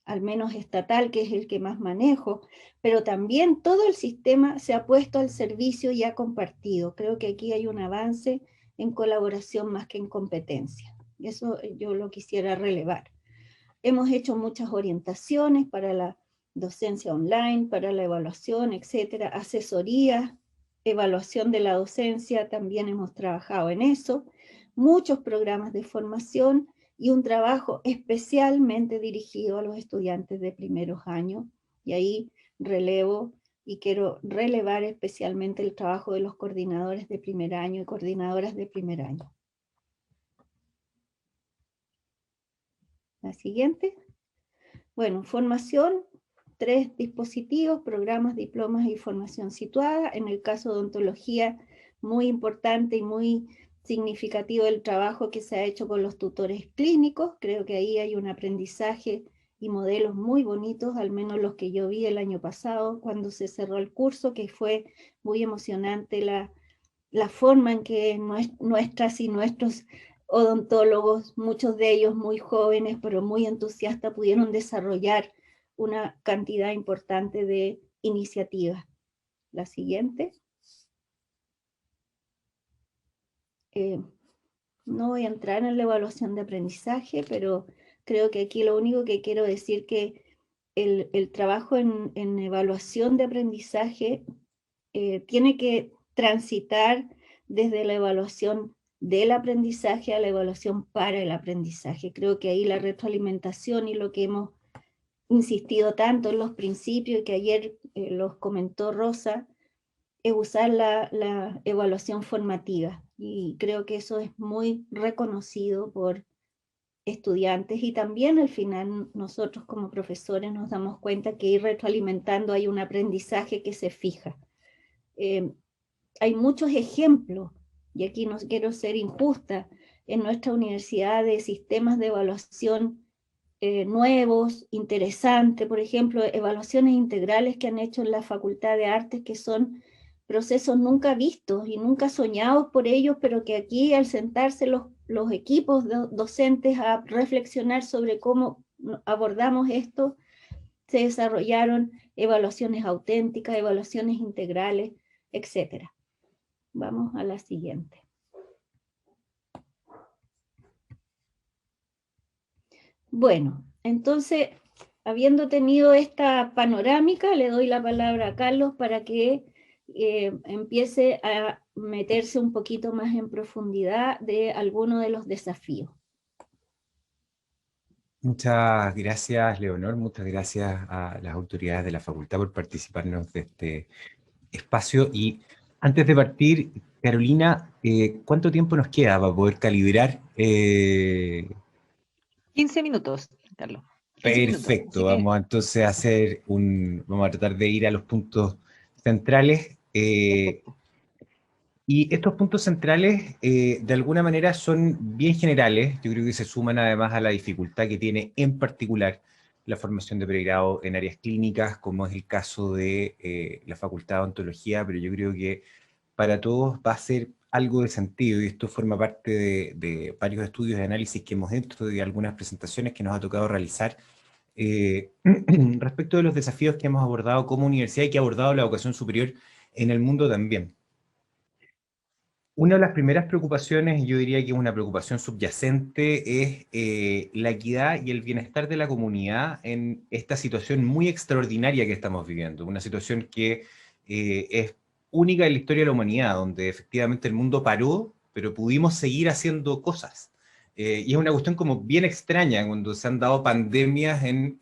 al menos estatal, que es el que más manejo, pero también todo el sistema se ha puesto al servicio y ha compartido. Creo que aquí hay un avance en colaboración más que en competencia. Eso yo lo quisiera relevar. Hemos hecho muchas orientaciones para la docencia online, para la evaluación, etcétera, asesorías, evaluación de la docencia, también hemos trabajado en eso, muchos programas de formación y un trabajo especialmente dirigido a los estudiantes de primeros años, y ahí relevo y quiero relevar especialmente el trabajo de los coordinadores de primer año y coordinadoras de primer año. La siguiente. Bueno, formación, 3 dispositivos, programas, diplomas y formación situada. En el caso de odontología, muy importante y muy significativo el trabajo que se ha hecho con los tutores clínicos. Creo que ahí hay un aprendizaje y modelos muy bonitos, al menos los que yo vi el año pasado cuando se cerró el curso, que fue muy emocionante la forma en que nuestras y nuestros odontólogos, muchos de ellos muy jóvenes, pero muy entusiastas, pudieron desarrollar una cantidad importante de iniciativas. La siguiente. No voy a entrar en la evaluación de aprendizaje, pero creo que aquí lo único que quiero decir que el trabajo en evaluación de aprendizaje tiene que transitar desde la evaluación del aprendizaje a la evaluación para el aprendizaje. Creo que ahí la retroalimentación y lo que hemos insistido tanto en los principios y que ayer los comentó Rosa, es usar la evaluación formativa. Y creo que eso es muy reconocido por estudiantes y también al final nosotros como profesores nos damos cuenta que ir retroalimentando hay un aprendizaje que se fija. Hay muchos ejemplos, y aquí no quiero ser injusta, en nuestra universidad de sistemas de evaluación nuevos, interesantes, por ejemplo, evaluaciones integrales que han hecho en la Facultad de Artes, que son procesos nunca vistos y nunca soñados por ellos, pero que aquí al sentarse los equipos docentes a reflexionar sobre cómo abordamos esto, se desarrollaron evaluaciones auténticas, evaluaciones integrales, etc. Vamos a la siguiente. Bueno, entonces, habiendo tenido esta panorámica, le doy la palabra a Carlos para que empiece a meterse un poquito más en profundidad de alguno de los desafíos. Muchas gracias, Leonor, muchas gracias a las autoridades de la facultad por participarnos de este espacio. Y antes de partir, Carolina, ¿cuánto tiempo nos queda para poder calibrar? 15 minutos, Carlos. 15 minutos. Perfecto, Así que, vamos entonces a hacer vamos a tratar de ir a los puntos centrales. perfecto. Y estos puntos centrales, de alguna manera, son bien generales. Yo creo que se suman además a la dificultad que tiene en particular la formación de pregrado en áreas clínicas, como es el caso de la Facultad de Odontología, pero yo creo que para todos va a ser algo de sentido, y esto forma parte de varios estudios de análisis que hemos hecho, de algunas presentaciones que nos ha tocado realizar respecto de los desafíos que hemos abordado como universidad y que ha abordado la educación superior en el mundo también. Una de las primeras preocupaciones, y yo diría que es una preocupación subyacente, es la equidad y el bienestar de la comunidad en esta situación muy extraordinaria que estamos viviendo. Una situación que es única en la historia de la humanidad, donde efectivamente el mundo paró, pero pudimos seguir haciendo cosas. Y es una cuestión como bien extraña, cuando se han dado pandemias en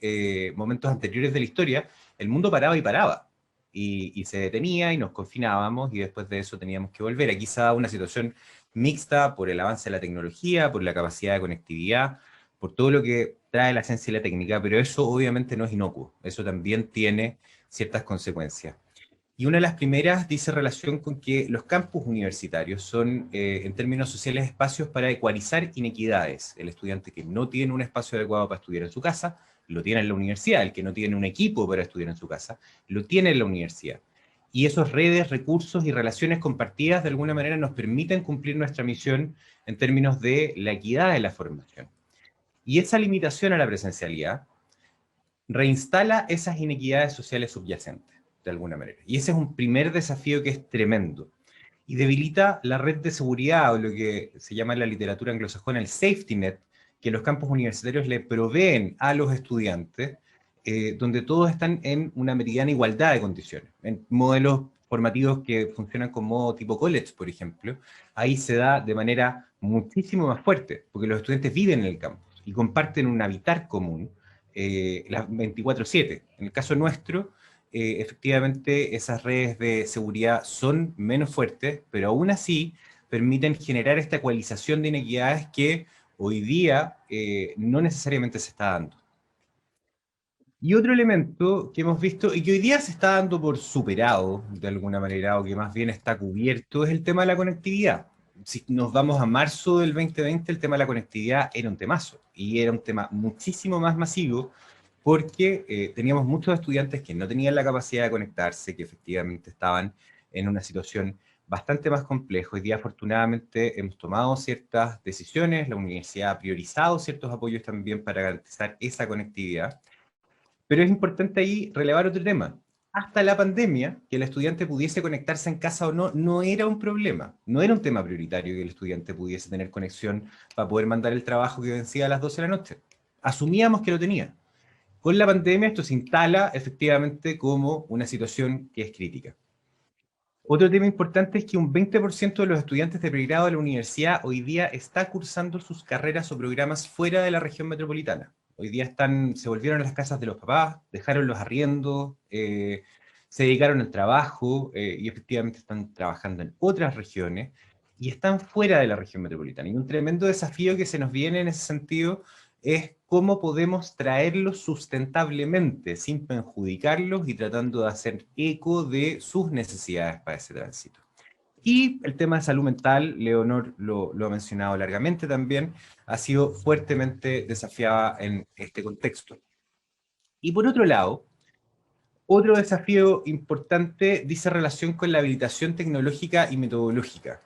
momentos anteriores de la historia, el mundo paraba y paraba. Y se detenía y nos confinábamos y después de eso teníamos que volver. Aquí se da una situación mixta por el avance de la tecnología, por la capacidad de conectividad, por todo lo que trae la ciencia y la técnica, pero eso obviamente no es inocuo, eso también tiene ciertas consecuencias. Y una de las primeras dice relación con que los campus universitarios son, en términos sociales, espacios para ecualizar inequidades. El estudiante que no tiene un espacio adecuado para estudiar en su casa, lo tiene en la universidad. El que no tiene un equipo para estudiar en su casa, lo tiene en la universidad. Y esas redes, recursos y relaciones compartidas de alguna manera nos permiten cumplir nuestra misión en términos de la equidad de la formación. Y esa limitación a la presencialidad reinstala esas inequidades sociales subyacentes, de alguna manera. Y ese es un primer desafío que es tremendo. Y debilita la red de seguridad, o lo que se llama en la literatura anglosajona el safety net, que los campus universitarios le proveen a los estudiantes, donde todos están en una meridiana igualdad de condiciones. En modelos formativos que funcionan como tipo college, por ejemplo, ahí se da de manera muchísimo más fuerte, porque los estudiantes viven en el campus y comparten un habitar común, las 24/7. En el caso nuestro, efectivamente esas redes de seguridad son menos fuertes, pero aún así permiten generar esta ecualización de inequidades que hoy día no necesariamente se está dando. Y otro elemento que hemos visto y que hoy día se está dando por superado de alguna manera, o que más bien está cubierto, es el tema de la conectividad. Si nos vamos a marzo del 2020, el tema de la conectividad era un temazo, y era un tema muchísimo más masivo, porque teníamos muchos estudiantes que no tenían la capacidad de conectarse, que efectivamente estaban en una situación bastante más compleja. Hoy día, afortunadamente, hemos tomado ciertas decisiones, la universidad ha priorizado ciertos apoyos también para garantizar esa conectividad, pero es importante ahí relevar otro tema. Hasta la pandemia, que el estudiante pudiese conectarse en casa o no, no era un problema, no era un tema prioritario que el estudiante pudiese tener conexión para poder mandar el trabajo que vencía a las 12 de la noche. Asumíamos que lo tenía. Con la pandemia esto se instala efectivamente como una situación que es crítica. Otro tema importante es que un 20% de los estudiantes de pregrado de la universidad hoy día está cursando sus carreras o programas fuera de la región metropolitana. Hoy día se volvieron a las casas de los papás, dejaron los arriendos, se dedicaron al trabajo y efectivamente están trabajando en otras regiones y están fuera de la región metropolitana. Y un tremendo desafío que se nos viene en ese sentido es cómo podemos traerlos sustentablemente, sin perjudicarlos y tratando de hacer eco de sus necesidades para ese tránsito. Y el tema de salud mental, Leonor lo ha mencionado largamente también, ha sido fuertemente desafiada en este contexto. Y por otro lado, otro desafío importante dice relación con la habilitación tecnológica y metodológica.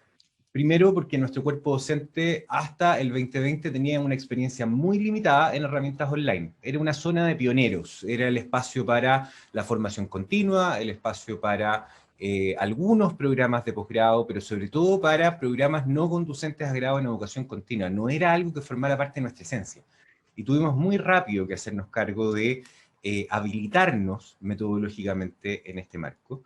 Primero, porque nuestro cuerpo docente hasta el 2020 tenía una experiencia muy limitada en herramientas online. Era una zona de pioneros, era el espacio para la formación continua, el espacio para algunos programas de posgrado, pero sobre todo para programas no conducentes a grado en educación continua. No era algo que formara parte de nuestra esencia. y tuvimos muy rápido que hacernos cargo de habilitarnos metodológicamente en este marco,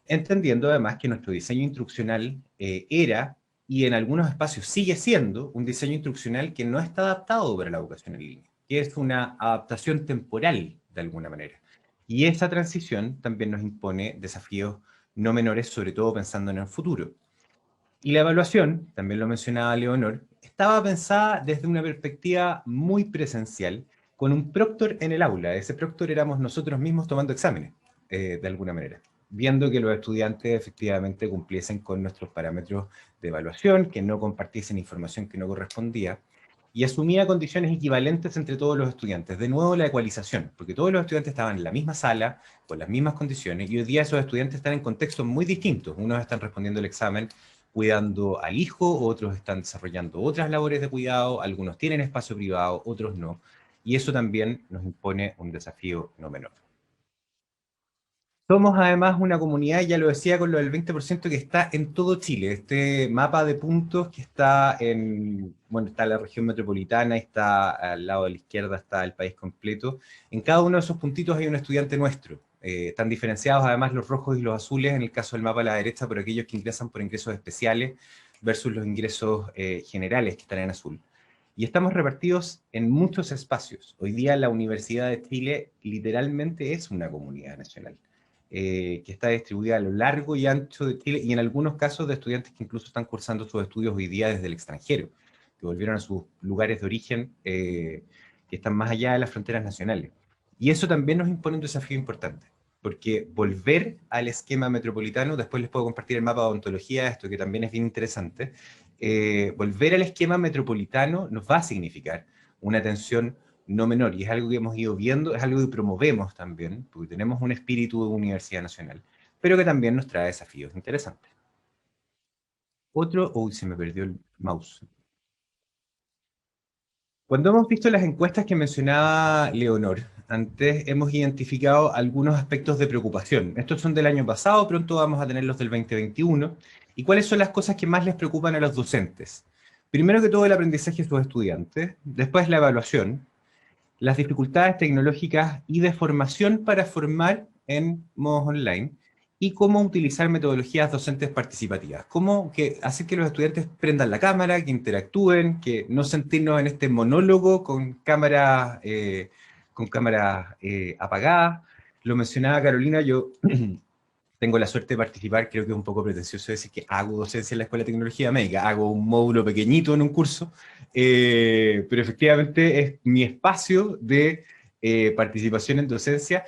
entendiendo además que nuestro diseño instruccional era, y en algunos espacios sigue siendo, un diseño instruccional que no está adaptado para la educación en línea, que es una adaptación temporal de alguna manera. Y esa transición también nos impone desafíos no menores, sobre todo pensando en el futuro. Y la evaluación, también lo mencionaba Leonor, estaba pensada desde una perspectiva muy presencial, con un proctor en el aula. Ese proctor éramos nosotros mismos tomando exámenes, de alguna manera, viendo que los estudiantes efectivamente cumpliesen con nuestros parámetros de evaluación, que no compartiesen información que no correspondía, y asumía condiciones equivalentes entre todos los estudiantes. De nuevo, la ecualización, porque todos los estudiantes estaban en la misma sala, con las mismas condiciones, y hoy día esos estudiantes están en contextos muy distintos. Unos están respondiendo el examen cuidando al hijo, otros están desarrollando otras labores de cuidado, algunos tienen espacio privado, otros no. Y eso también nos impone un desafío no menor. Somos además una comunidad, ya lo decía con lo del 20%, que está en todo Chile. Este mapa de puntos que está en, bueno, está la región metropolitana, está al lado de la izquierda, está el país completo. En cada uno de esos puntitos hay un estudiante nuestro. Están diferenciados además los rojos y los azules, en el caso del mapa a la derecha, por aquellos que ingresan por ingresos especiales versus los ingresos generales que están en azul. Y estamos repartidos en muchos espacios. Hoy día la Universidad de Chile literalmente es una comunidad nacional. Que está distribuida a lo largo y ancho de Chile, y en algunos casos de estudiantes que incluso están cursando sus estudios hoy día desde el extranjero, que volvieron a sus lugares de origen, que están más allá de las fronteras nacionales. Y eso también nos impone un desafío importante, porque volver al esquema metropolitano, después les puedo compartir el mapa de odontología, esto que también es bien interesante, volver al esquema metropolitano nos va a significar una atención no menor, y es algo que hemos ido viendo, es algo que promovemos también, porque tenemos un espíritu de universidad nacional, pero que también nos trae desafíos interesantes. Otro, uy, se me perdió el mouse. Cuando hemos visto las encuestas que mencionaba Leonor, antes hemos identificado algunos aspectos de preocupación. Estos son del año pasado, pronto vamos a tener los del 2021. ¿Y cuáles son las cosas que más les preocupan a los docentes? Primero que todo, el aprendizaje de sus estudiantes, después la evaluación, las dificultades tecnológicas y de formación para formar en modos online, y cómo utilizar metodologías docentes participativas. Cómo hacer que los estudiantes prendan la cámara, que interactúen, que no sentirnos en este monólogo con cámaras apagadas. Lo mencionaba Carolina, yo tengo la suerte de participar, creo que es un poco pretencioso decir que hago docencia en la Escuela de Tecnología Médica, hago un módulo pequeñito en un curso, pero efectivamente es mi espacio de participación en docencia,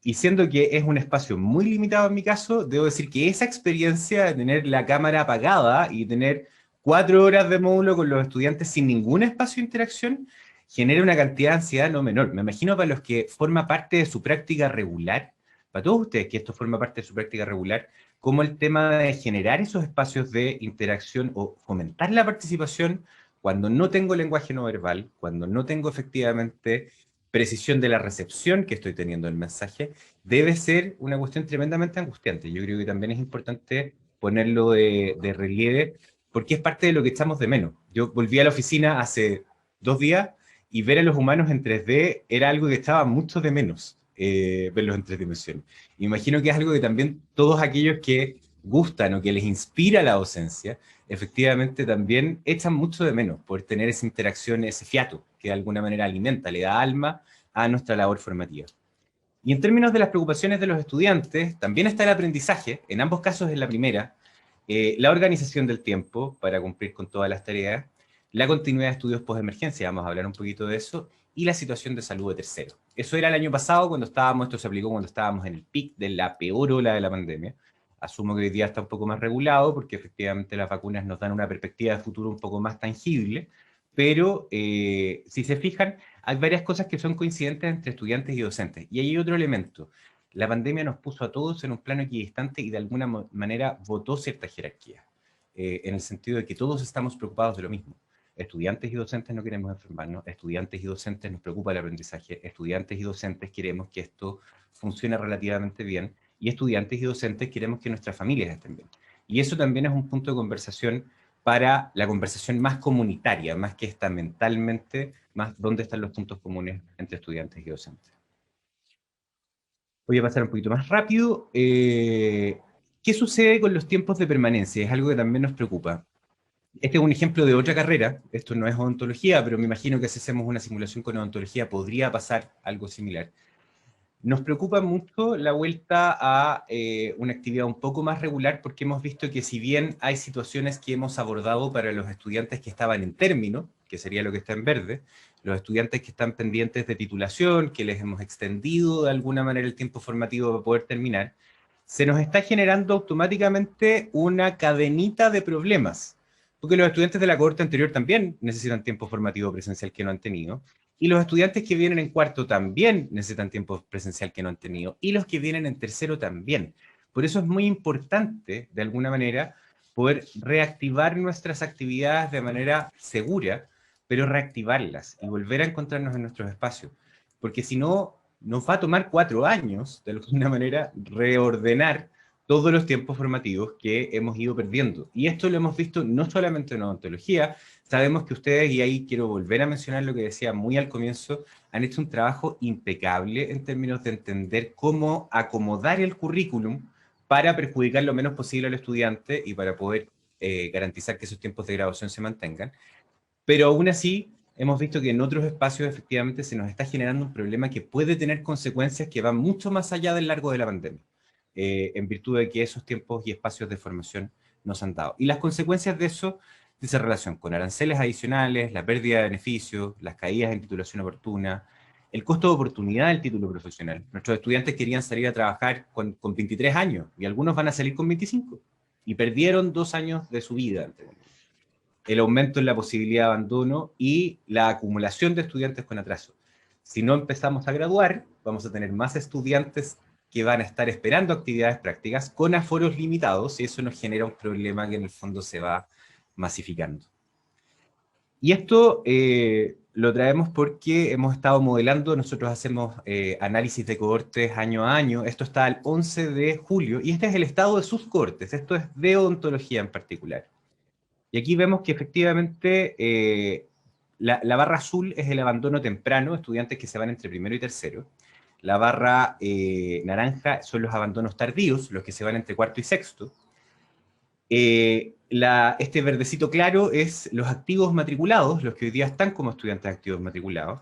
y siendo que es un espacio muy limitado en mi caso, debo decir que esa experiencia de tener la cámara apagada y tener 4 horas de módulo con los estudiantes sin ningún espacio de interacción, genera una cantidad de ansiedad no menor. Me imagino para los que forma parte de su práctica regular, para todos ustedes que esto forma parte de su práctica regular, como el tema de generar esos espacios de interacción o fomentar la participación cuando no tengo lenguaje no verbal, cuando no tengo efectivamente precisión de la recepción que estoy teniendo del mensaje, debe ser una cuestión tremendamente angustiante. Yo creo que también es importante ponerlo de relieve, porque es parte de lo que echamos de menos. Yo volví a la oficina hace 2 días y ver a los humanos en 3D era algo que echaba mucho de menos, verlos en 3 dimensiones. Imagino que es algo que también todos aquellos que gustan o que les inspira la docencia, efectivamente también echan mucho de menos por tener esa interacción, ese fiato, que de alguna manera alimenta, le da alma a nuestra labor formativa. Y en términos de las preocupaciones de los estudiantes, también está el aprendizaje, en ambos casos en la primera, la organización del tiempo para cumplir con todas las tareas, la continuidad de estudios post-emergencia, vamos a hablar un poquito de eso, y la situación de salud de terceros. Eso era el año pasado cuando estábamos, esto se aplicó cuando estábamos en el pic de la peor ola de la pandemia. Asumo que hoy día está un poco más regulado porque efectivamente las vacunas nos dan una perspectiva de futuro un poco más tangible, pero si se fijan, hay varias cosas que son coincidentes entre estudiantes y docentes. Y hay otro elemento. La pandemia nos puso a todos en un plano equidistante y de alguna manera votó cierta jerarquía, en el sentido de que todos estamos preocupados de lo mismo. Estudiantes y docentes no queremos enfermarnos, estudiantes y docentes nos preocupa el aprendizaje, estudiantes y docentes queremos que esto funcione relativamente bien, y estudiantes y docentes queremos que nuestras familias estén bien. Y eso también es un punto de conversación para la conversación más comunitaria, más que estamentalmente, más dónde están los puntos comunes entre estudiantes y docentes. Voy a pasar un poquito más rápido. ¿Qué sucede con los tiempos de permanencia? Es algo que también nos preocupa. Este es un ejemplo de otra carrera, esto no es odontología, pero me imagino que si hacemos una simulación con odontología podría pasar algo similar. Nos preocupa mucho la vuelta a una actividad un poco más regular porque hemos visto que si bien hay situaciones que hemos abordado para los estudiantes que estaban en término, que sería lo que está en verde, los estudiantes que están pendientes de titulación, que les hemos extendido de alguna manera el tiempo formativo para poder terminar, se nos está generando automáticamente una cadenita de problemas, porque los estudiantes de la cohorte anterior también necesitan tiempo formativo presencial que no han tenido, y los estudiantes que vienen en cuarto también necesitan tiempo presencial que no han tenido, y los que vienen en tercero también. Por eso es muy importante, de alguna manera, poder reactivar nuestras actividades de manera segura, pero reactivarlas y volver a encontrarnos en nuestros espacios. Porque si no, nos va a tomar 4 años, de alguna manera, reordenar todos los tiempos formativos que hemos ido perdiendo. Y esto lo hemos visto no solamente en odontología, sabemos que ustedes, y ahí quiero volver a mencionar lo que decía muy al comienzo, han hecho un trabajo impecable en términos de entender cómo acomodar el currículum para perjudicar lo menos posible al estudiante y para poder garantizar que esos tiempos de graduación se mantengan. Pero aún así, hemos visto que en otros espacios efectivamente se nos está generando un problema que puede tener consecuencias que van mucho más allá del largo de la pandemia, en virtud de que esos tiempos y espacios de formación nos han dado. Y las consecuencias de eso se relación con aranceles adicionales, la pérdida de beneficios, las caídas en titulación oportuna, el costo de oportunidad del título profesional. Nuestros estudiantes querían salir a trabajar con 23 años y algunos van a salir con 25 y perdieron 2 años de su vida. El aumento en la posibilidad de abandono y la acumulación de estudiantes con atraso. Si no empezamos a graduar, vamos a tener más estudiantes que van a estar esperando actividades prácticas con aforos limitados y eso nos genera un problema que en el fondo se va masificando. Y esto lo traemos porque hemos estado modelando, nosotros hacemos análisis de cohortes año a año, esto está al 11 de julio, y este es el estado de sus cohortes, esto es de odontología en particular. Y aquí vemos que efectivamente la barra azul es el abandono temprano, estudiantes que se van entre primero y tercero. La barra naranja son los abandonos tardíos, los que se van entre cuarto y sexto. Este verdecito claro es los activos matriculados, los que hoy día están como estudiantes activos matriculados.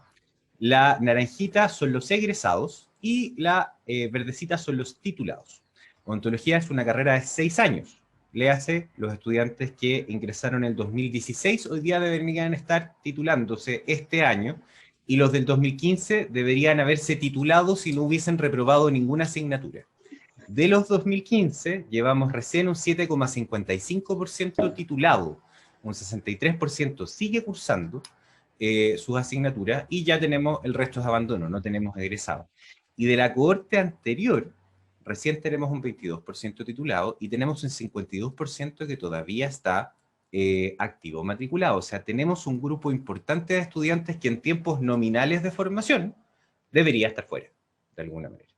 La naranjita son los egresados y la verdecita son los titulados. Odontología es una carrera de 6 años. Léase, los estudiantes que ingresaron en el 2016 hoy día deberían estar titulándose este año y los del 2015 deberían haberse titulado si no hubiesen reprobado ninguna asignatura. De los 2015 llevamos recién un 7,55% titulado, un 63% sigue cursando sus asignaturas y ya tenemos el resto de abandono, no tenemos egresados. Y de la cohorte anterior, recién tenemos un 22% titulado y tenemos un 52% que todavía está activo matriculado. O sea, tenemos un grupo importante de estudiantes que en tiempos nominales de formación debería estar fuera, de alguna manera,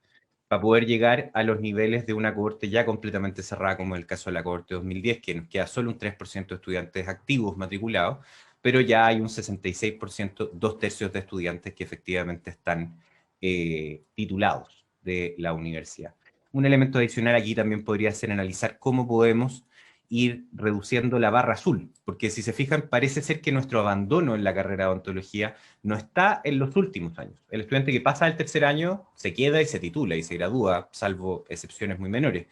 para poder llegar a los niveles de una cohorte ya completamente cerrada, como es el caso de la cohorte 2010, que nos queda solo un 3% de estudiantes activos matriculados, pero ya hay un 66%, 2/3 de estudiantes que efectivamente están titulados de la universidad. Un elemento adicional aquí también podría ser analizar cómo podemos ir reduciendo la barra azul, porque si se fijan, parece ser que nuestro abandono en la carrera de odontología no está en los últimos años. El estudiante que pasa el tercer año se queda y se titula y se gradúa, salvo excepciones muy menores,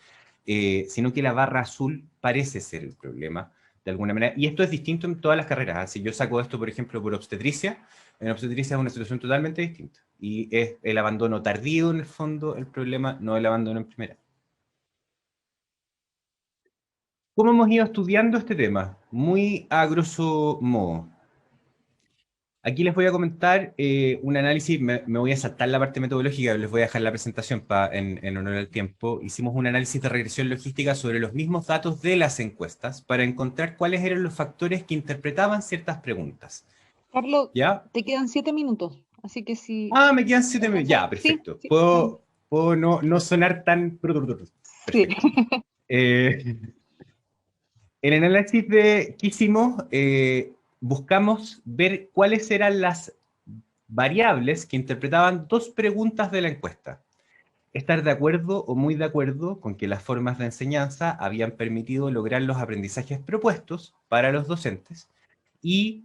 sino que la barra azul parece ser el problema de alguna manera, y esto es distinto en todas las carreras. Si yo saco esto, por ejemplo, por obstetricia, en obstetricia es una situación totalmente distinta, y es el abandono tardío en el fondo el problema, no el abandono en primera. ¿Cómo hemos ido estudiando este tema? Muy a grosso modo. Aquí les voy a comentar un análisis, me voy a saltar la parte metodológica, les voy a dejar la presentación en honor al tiempo. Hicimos un análisis de regresión logística sobre los mismos datos de las encuestas para encontrar cuáles eran los factores que interpretaban ciertas preguntas. Carlos, ¿Ya? te quedan 7 minutos, así que si... Ah, me quedan 7 minutos. Ya, perfecto. Sí, sí. Puedo no sonar tan... Sí. Perfecto. En el análisis que hicimos, buscamos ver cuáles eran las variables que interpretaban dos preguntas de la encuesta. Estar de acuerdo o muy de acuerdo con que las formas de enseñanza habían permitido lograr los aprendizajes propuestos para los docentes, y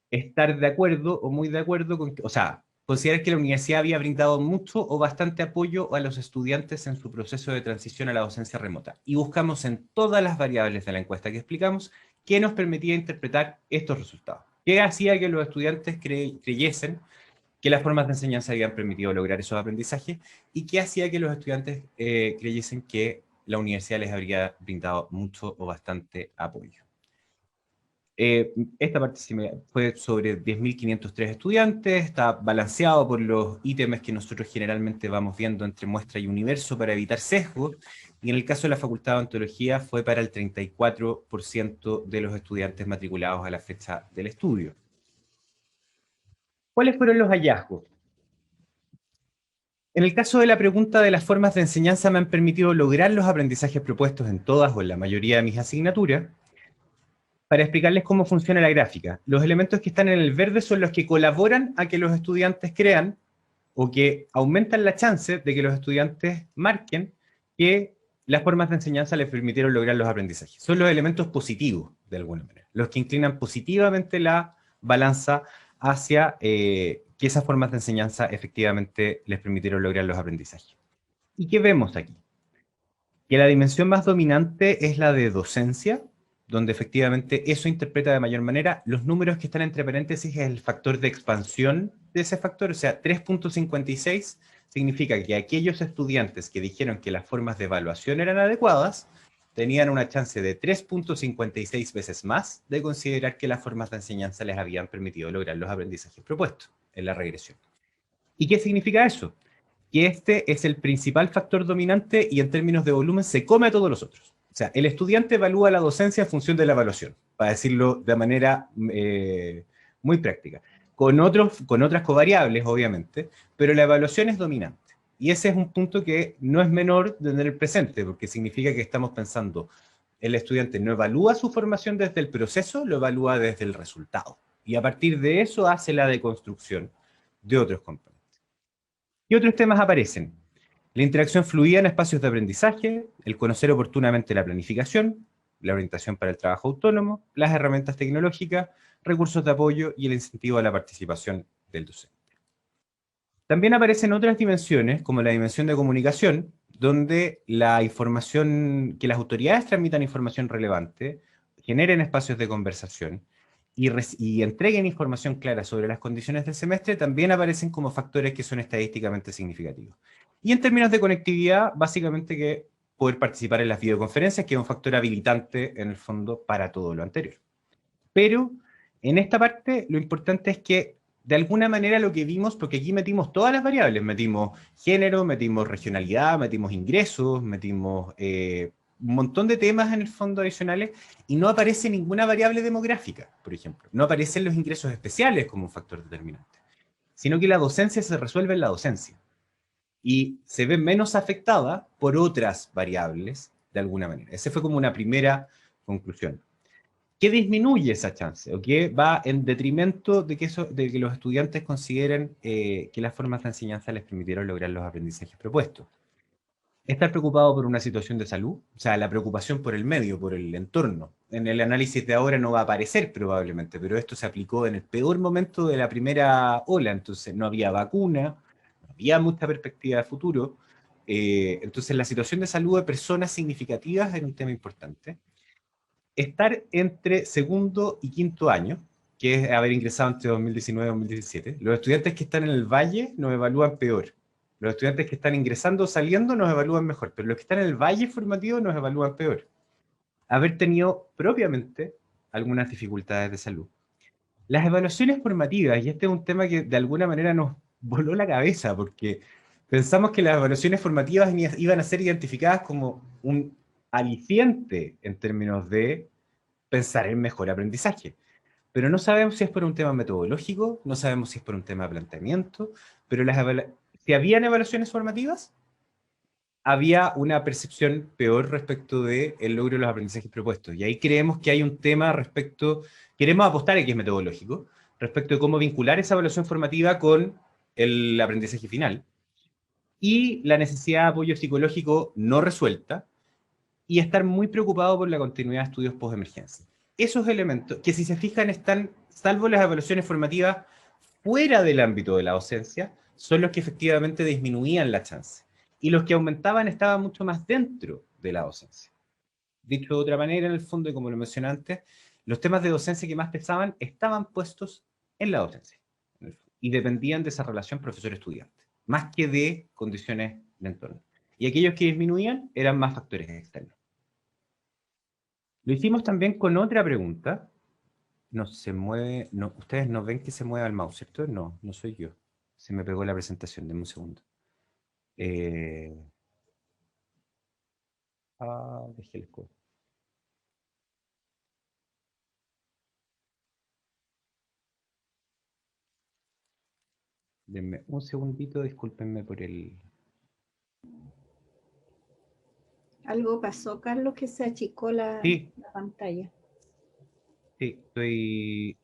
estar de acuerdo o muy de acuerdo con que, o sea, considerar que la universidad había brindado mucho o bastante apoyo a los estudiantes en su proceso de transición a la docencia remota. Y buscamos en todas las variables de la encuesta que explicamos qué nos permitía interpretar estos resultados. ¿Qué hacía que los estudiantes creyesen que las formas de enseñanza habían permitido lograr esos aprendizajes, y qué hacía que los estudiantes creyesen que la universidad les habría brindado mucho o bastante apoyo? Esta parte fue sobre 10.503 estudiantes, está balanceado por los ítems que nosotros generalmente vamos viendo entre muestra y universo para evitar sesgos, y en el caso de la Facultad de Ontología fue para el 34% de los estudiantes matriculados a la fecha del estudio. ¿Cuáles fueron los hallazgos? En el caso de la pregunta de las formas de enseñanza me han permitido lograr los aprendizajes propuestos en todas o en la mayoría de mis asignaturas. Para explicarles cómo funciona la gráfica, los elementos que están en el verde son los que colaboran a que los estudiantes crean o que aumentan la chance de que los estudiantes marquen que las formas de enseñanza les permitieron lograr los aprendizajes. Son los elementos positivos, de alguna manera, los que inclinan positivamente la balanza hacia que esas formas de enseñanza efectivamente les permitieron lograr los aprendizajes. ¿Y qué vemos aquí? Que la dimensión más dominante es la de docencia, donde efectivamente eso interpreta de mayor manera. Los números que están entre paréntesis es el factor de expansión de ese factor, o sea, 3.56 significa que aquellos estudiantes que dijeron que las formas de evaluación eran adecuadas, tenían una chance de 3.56 veces más de considerar que las formas de enseñanza les habían permitido lograr los aprendizajes propuestos en la regresión. ¿Y qué significa eso? Que este es el principal factor dominante y en términos de volumen se come a todos los otros. O sea, el estudiante evalúa la docencia en función de la evaluación, para decirlo de manera muy práctica, con otras covariables, obviamente, pero la evaluación es dominante. Y ese es un punto que no es menor de tener presente, porque significa que estamos pensando, el estudiante no evalúa su formación desde el proceso, lo evalúa desde el resultado. Y a partir de eso hace la deconstrucción de otros componentes. ¿Qué otros temas aparecen? La interacción fluida en espacios de aprendizaje, el conocer oportunamente la planificación, la orientación para el trabajo autónomo, las herramientas tecnológicas, recursos de apoyo y el incentivo a la participación del docente. También aparecen otras dimensiones, como la dimensión de comunicación, donde la información, que las autoridades transmitan información relevante, generen espacios de conversación y entreguen información clara sobre las condiciones del semestre, también aparecen como factores que son estadísticamente significativos. Y en términos de conectividad, básicamente que poder participar en las videoconferencias, que es un factor habilitante en el fondo para todo lo anterior. Pero en esta parte lo importante es que de alguna manera lo que vimos, porque aquí metimos todas las variables, metimos género, metimos regionalidad, metimos ingresos, metimos un montón de temas en el fondo adicionales, y no aparece ninguna variable demográfica, por ejemplo. No aparecen los ingresos especiales como un factor determinante, sino que la docencia se resuelve en la docencia y se ve menos afectada por otras variables de alguna manera. Esa fue como una primera conclusión. ¿Qué disminuye esa chance? ¿O qué va en detrimento de que los estudiantes consideren que las formas de enseñanza les permitieron lograr los aprendizajes propuestos? Estar preocupado por una situación de salud, o sea, la preocupación por el medio, por el entorno. En el análisis de ahora no va a aparecer probablemente, pero esto se aplicó en el peor momento de la primera ola, entonces no había vacuna, no había mucha perspectiva de futuro, entonces la situación de salud de personas significativas era un tema importante. Estar entre segundo y quinto año, que es haber ingresado entre 2019 y 2017, los estudiantes que están en el valle nos evalúan peor. Los estudiantes que están ingresando o saliendo nos evalúan mejor, pero los que están en el valle formativo nos evalúan peor. Haber tenido propiamente algunas dificultades de salud. Las evaluaciones formativas, y este es un tema que de alguna manera nos voló la cabeza, porque pensamos que las evaluaciones formativas iban a ser identificadas como un aliciente en términos de pensar en mejor aprendizaje. Pero no sabemos si es por un tema metodológico, no sabemos si es por un tema de planteamiento, pero si habían evaluaciones formativas, había una percepción peor respecto del logro de los aprendizajes propuestos. Y ahí creemos que hay un tema respecto, queremos apostar a que es metodológico, respecto de cómo vincular esa evaluación formativa con el aprendizaje final, y la necesidad de apoyo psicológico no resuelta, y estar muy preocupado por la continuidad de estudios post-emergencia. Esos elementos, que si se fijan están, salvo las evaluaciones formativas, fuera del ámbito de la docencia, son los que efectivamente disminuían la chance. Y los que aumentaban estaban mucho más dentro de la docencia. Dicho de otra manera, en el fondo, y como lo mencioné antes, los temas de docencia que más pesaban estaban puestos en la docencia. Y dependían de esa relación profesor-estudiante, más que de condiciones de entorno. Y aquellos que disminuían eran más factores externos. Lo hicimos también con otra pregunta. No se mueve, no, ustedes no ven que se mueva el mouse, ¿cierto? No, no soy yo. Se me pegó la presentación, denme un segundo. Dejé el código. Denme un segundito, discúlpenme por el... Algo pasó, Carlos, que se achicó la pantalla. Sí, estoy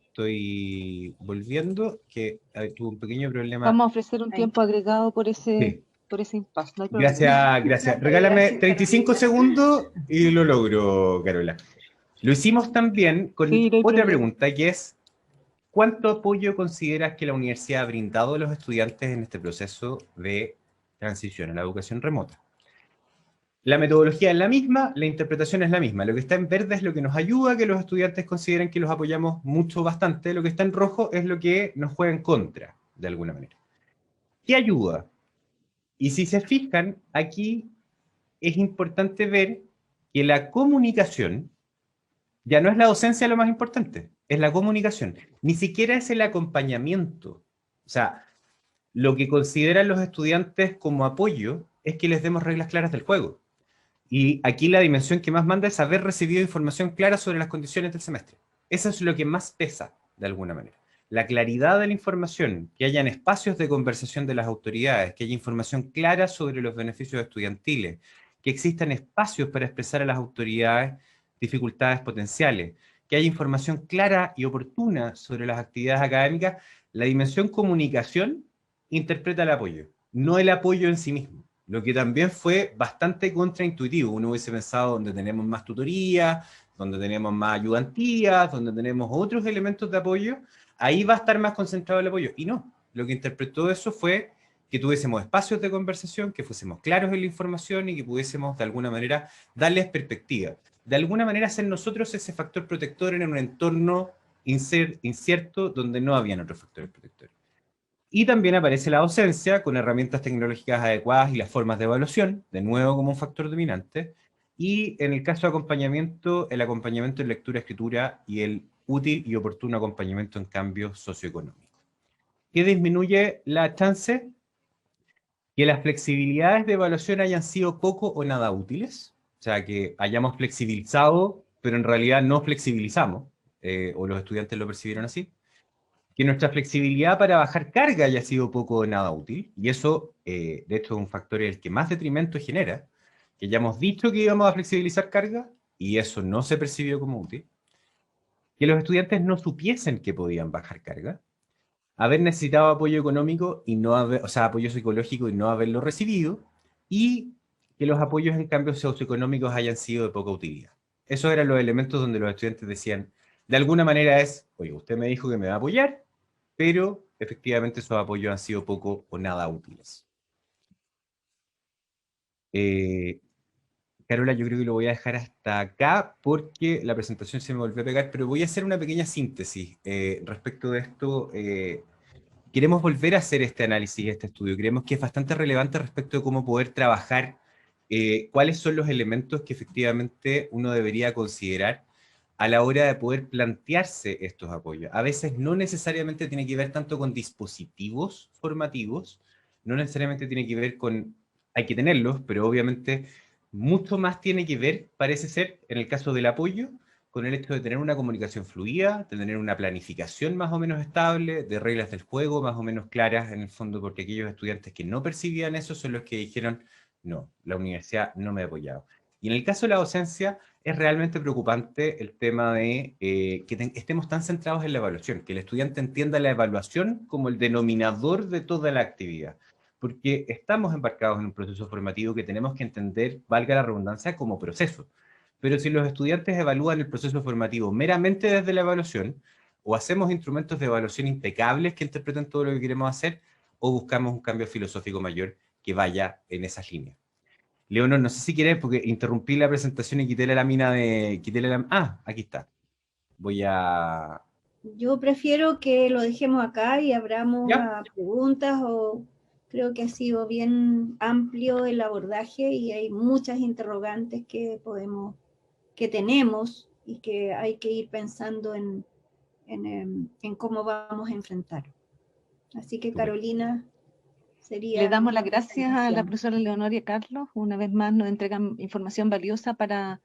volviendo, que tuve un pequeño problema. Vamos a ofrecer un tiempo agregado por ese impasse. No hay problema. Gracias. Regálame 35 segundos y lo logro, Carola. Lo hicimos también con otra pregunta, que es, ¿cuánto apoyo consideras que la universidad ha brindado a los estudiantes en este proceso de transición a la educación remota? La metodología es la misma, la interpretación es la misma. Lo que está en verde es lo que nos ayuda a que los estudiantes consideren que los apoyamos mucho, bastante. Lo que está en rojo es lo que nos juega en contra, de alguna manera. ¿Qué ayuda? Y si se fijan, aquí es importante ver que la comunicación ya no es la docencia lo más importante, es la comunicación. Ni siquiera es el acompañamiento. O sea, lo que consideran los estudiantes como apoyo es que les demos reglas claras del juego. Y aquí la dimensión que más manda es haber recibido información clara sobre las condiciones del semestre. Eso es lo que más pesa, de alguna manera. La claridad de la información, que hayan espacios de conversación de las autoridades, que haya información clara sobre los beneficios estudiantiles, que existan espacios para expresar a las autoridades dificultades potenciales, que haya información clara y oportuna sobre las actividades académicas. La dimensión comunicación interpreta el apoyo, no el apoyo en sí mismo. Lo que también fue bastante contraintuitivo. Uno hubiese pensado donde tenemos más tutoría, donde tenemos más ayudantías, donde tenemos otros elementos de apoyo, ahí va a estar más concentrado el apoyo. Y no, lo que interpretó eso fue que tuviésemos espacios de conversación, que fuésemos claros en la información y que pudiésemos de alguna manera darles perspectiva. De alguna manera ser nosotros ese factor protector en un entorno incierto donde no habían otros factores protectores. Y también aparece la docencia con herramientas tecnológicas adecuadas y las formas de evaluación, de nuevo como un factor dominante. Y en el caso de acompañamiento, el acompañamiento en lectura, escritura y el útil y oportuno acompañamiento en cambios socioeconómicos. ¿Qué disminuye la chance? Que las flexibilidades de evaluación hayan sido poco o nada útiles. O sea, que hayamos flexibilizado, pero en realidad no flexibilizamos, o los estudiantes lo percibieron así. Que nuestra flexibilidad para bajar carga haya sido poco o nada útil, y eso, de hecho, es un factor el que más detrimento genera, que ya hemos dicho que íbamos a flexibilizar carga, y eso no se percibió como útil. Que los estudiantes no supiesen que podían bajar carga, haber necesitado apoyo económico y no haber, o sea, apoyo psicológico y no haberlo recibido, y que los apoyos en cambios socioeconómicos hayan sido de poca utilidad. Esos eran los elementos donde los estudiantes decían, de alguna manera es, oye, usted me dijo que me va a apoyar, pero efectivamente esos apoyos han sido poco o nada útiles. Carola, yo creo que lo voy a dejar hasta acá porque la presentación se me volvió a pegar, pero voy a hacer una pequeña síntesis respecto de esto. Queremos volver a hacer este análisis, este estudio. Creemos que es bastante relevante respecto de cómo poder trabajar, cuáles son los elementos que efectivamente uno debería considerar a la hora de poder plantearse estos apoyos. A veces no necesariamente tiene que ver tanto con dispositivos formativos, no necesariamente tiene que ver con, hay que tenerlos, pero obviamente mucho más tiene que ver, parece ser, en el caso del apoyo, con el hecho de tener una comunicación fluida, de tener una planificación más o menos estable, de reglas del juego más o menos claras en el fondo, porque aquellos estudiantes que no percibían eso son los que dijeron, No, la universidad no me ha apoyado. Y en el caso de la docencia, es realmente preocupante el tema de estemos tan centrados en la evaluación, que el estudiante entienda la evaluación como el denominador de toda la actividad. Porque estamos embarcados en un proceso formativo que tenemos que entender, valga la redundancia, como proceso. Pero si los estudiantes evalúan el proceso formativo meramente desde la evaluación, o hacemos instrumentos de evaluación impecables que interpreten todo lo que queremos hacer, o buscamos un cambio filosófico mayor que vaya en esas líneas. Leonor, no sé si quieres, porque interrumpí la presentación y quité la lámina de... aquí está. Voy a... Yo prefiero que lo dejemos acá y abramos ¿Ya? a preguntas, o creo que ha sido bien amplio el abordaje y hay muchas interrogantes que tenemos y que hay que ir pensando en cómo vamos a enfrentar. Así que, Súper. Carolina, sería... Le damos las gracias a la presentación. profesora Leonor y a Carlos. Una vez más nos entregan información valiosa para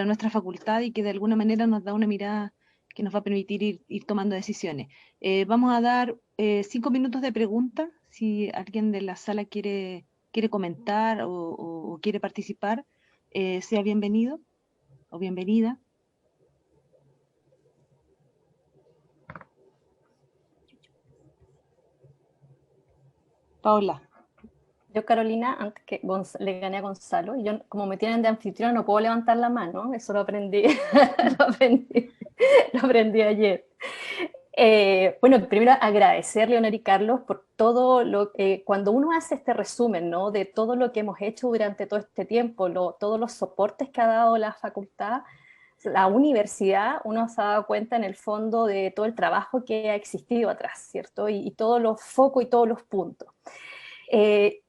nuestra facultad y que de alguna manera nos da una mirada que nos va a permitir ir tomando decisiones. Vamos a dar 5 minutos de preguntas. Si alguien de la sala quiere comentar o quiere participar, sea bienvenido o bienvenida. Paola. Yo, Carolina, antes que le gané a Gonzalo, y yo, como me tienen de anfitriona, no puedo levantar la mano, eso lo aprendí, lo aprendí ayer. Bueno, primero agradecer, Leonor y Carlos, por todo cuando uno hace este resumen, ¿no?, de todo lo que hemos hecho durante todo este tiempo, todos los soportes que ha dado la facultad, la universidad, uno se ha dado cuenta en el fondo de todo el trabajo que ha existido atrás, ¿cierto? Y todos los focos y todos los puntos.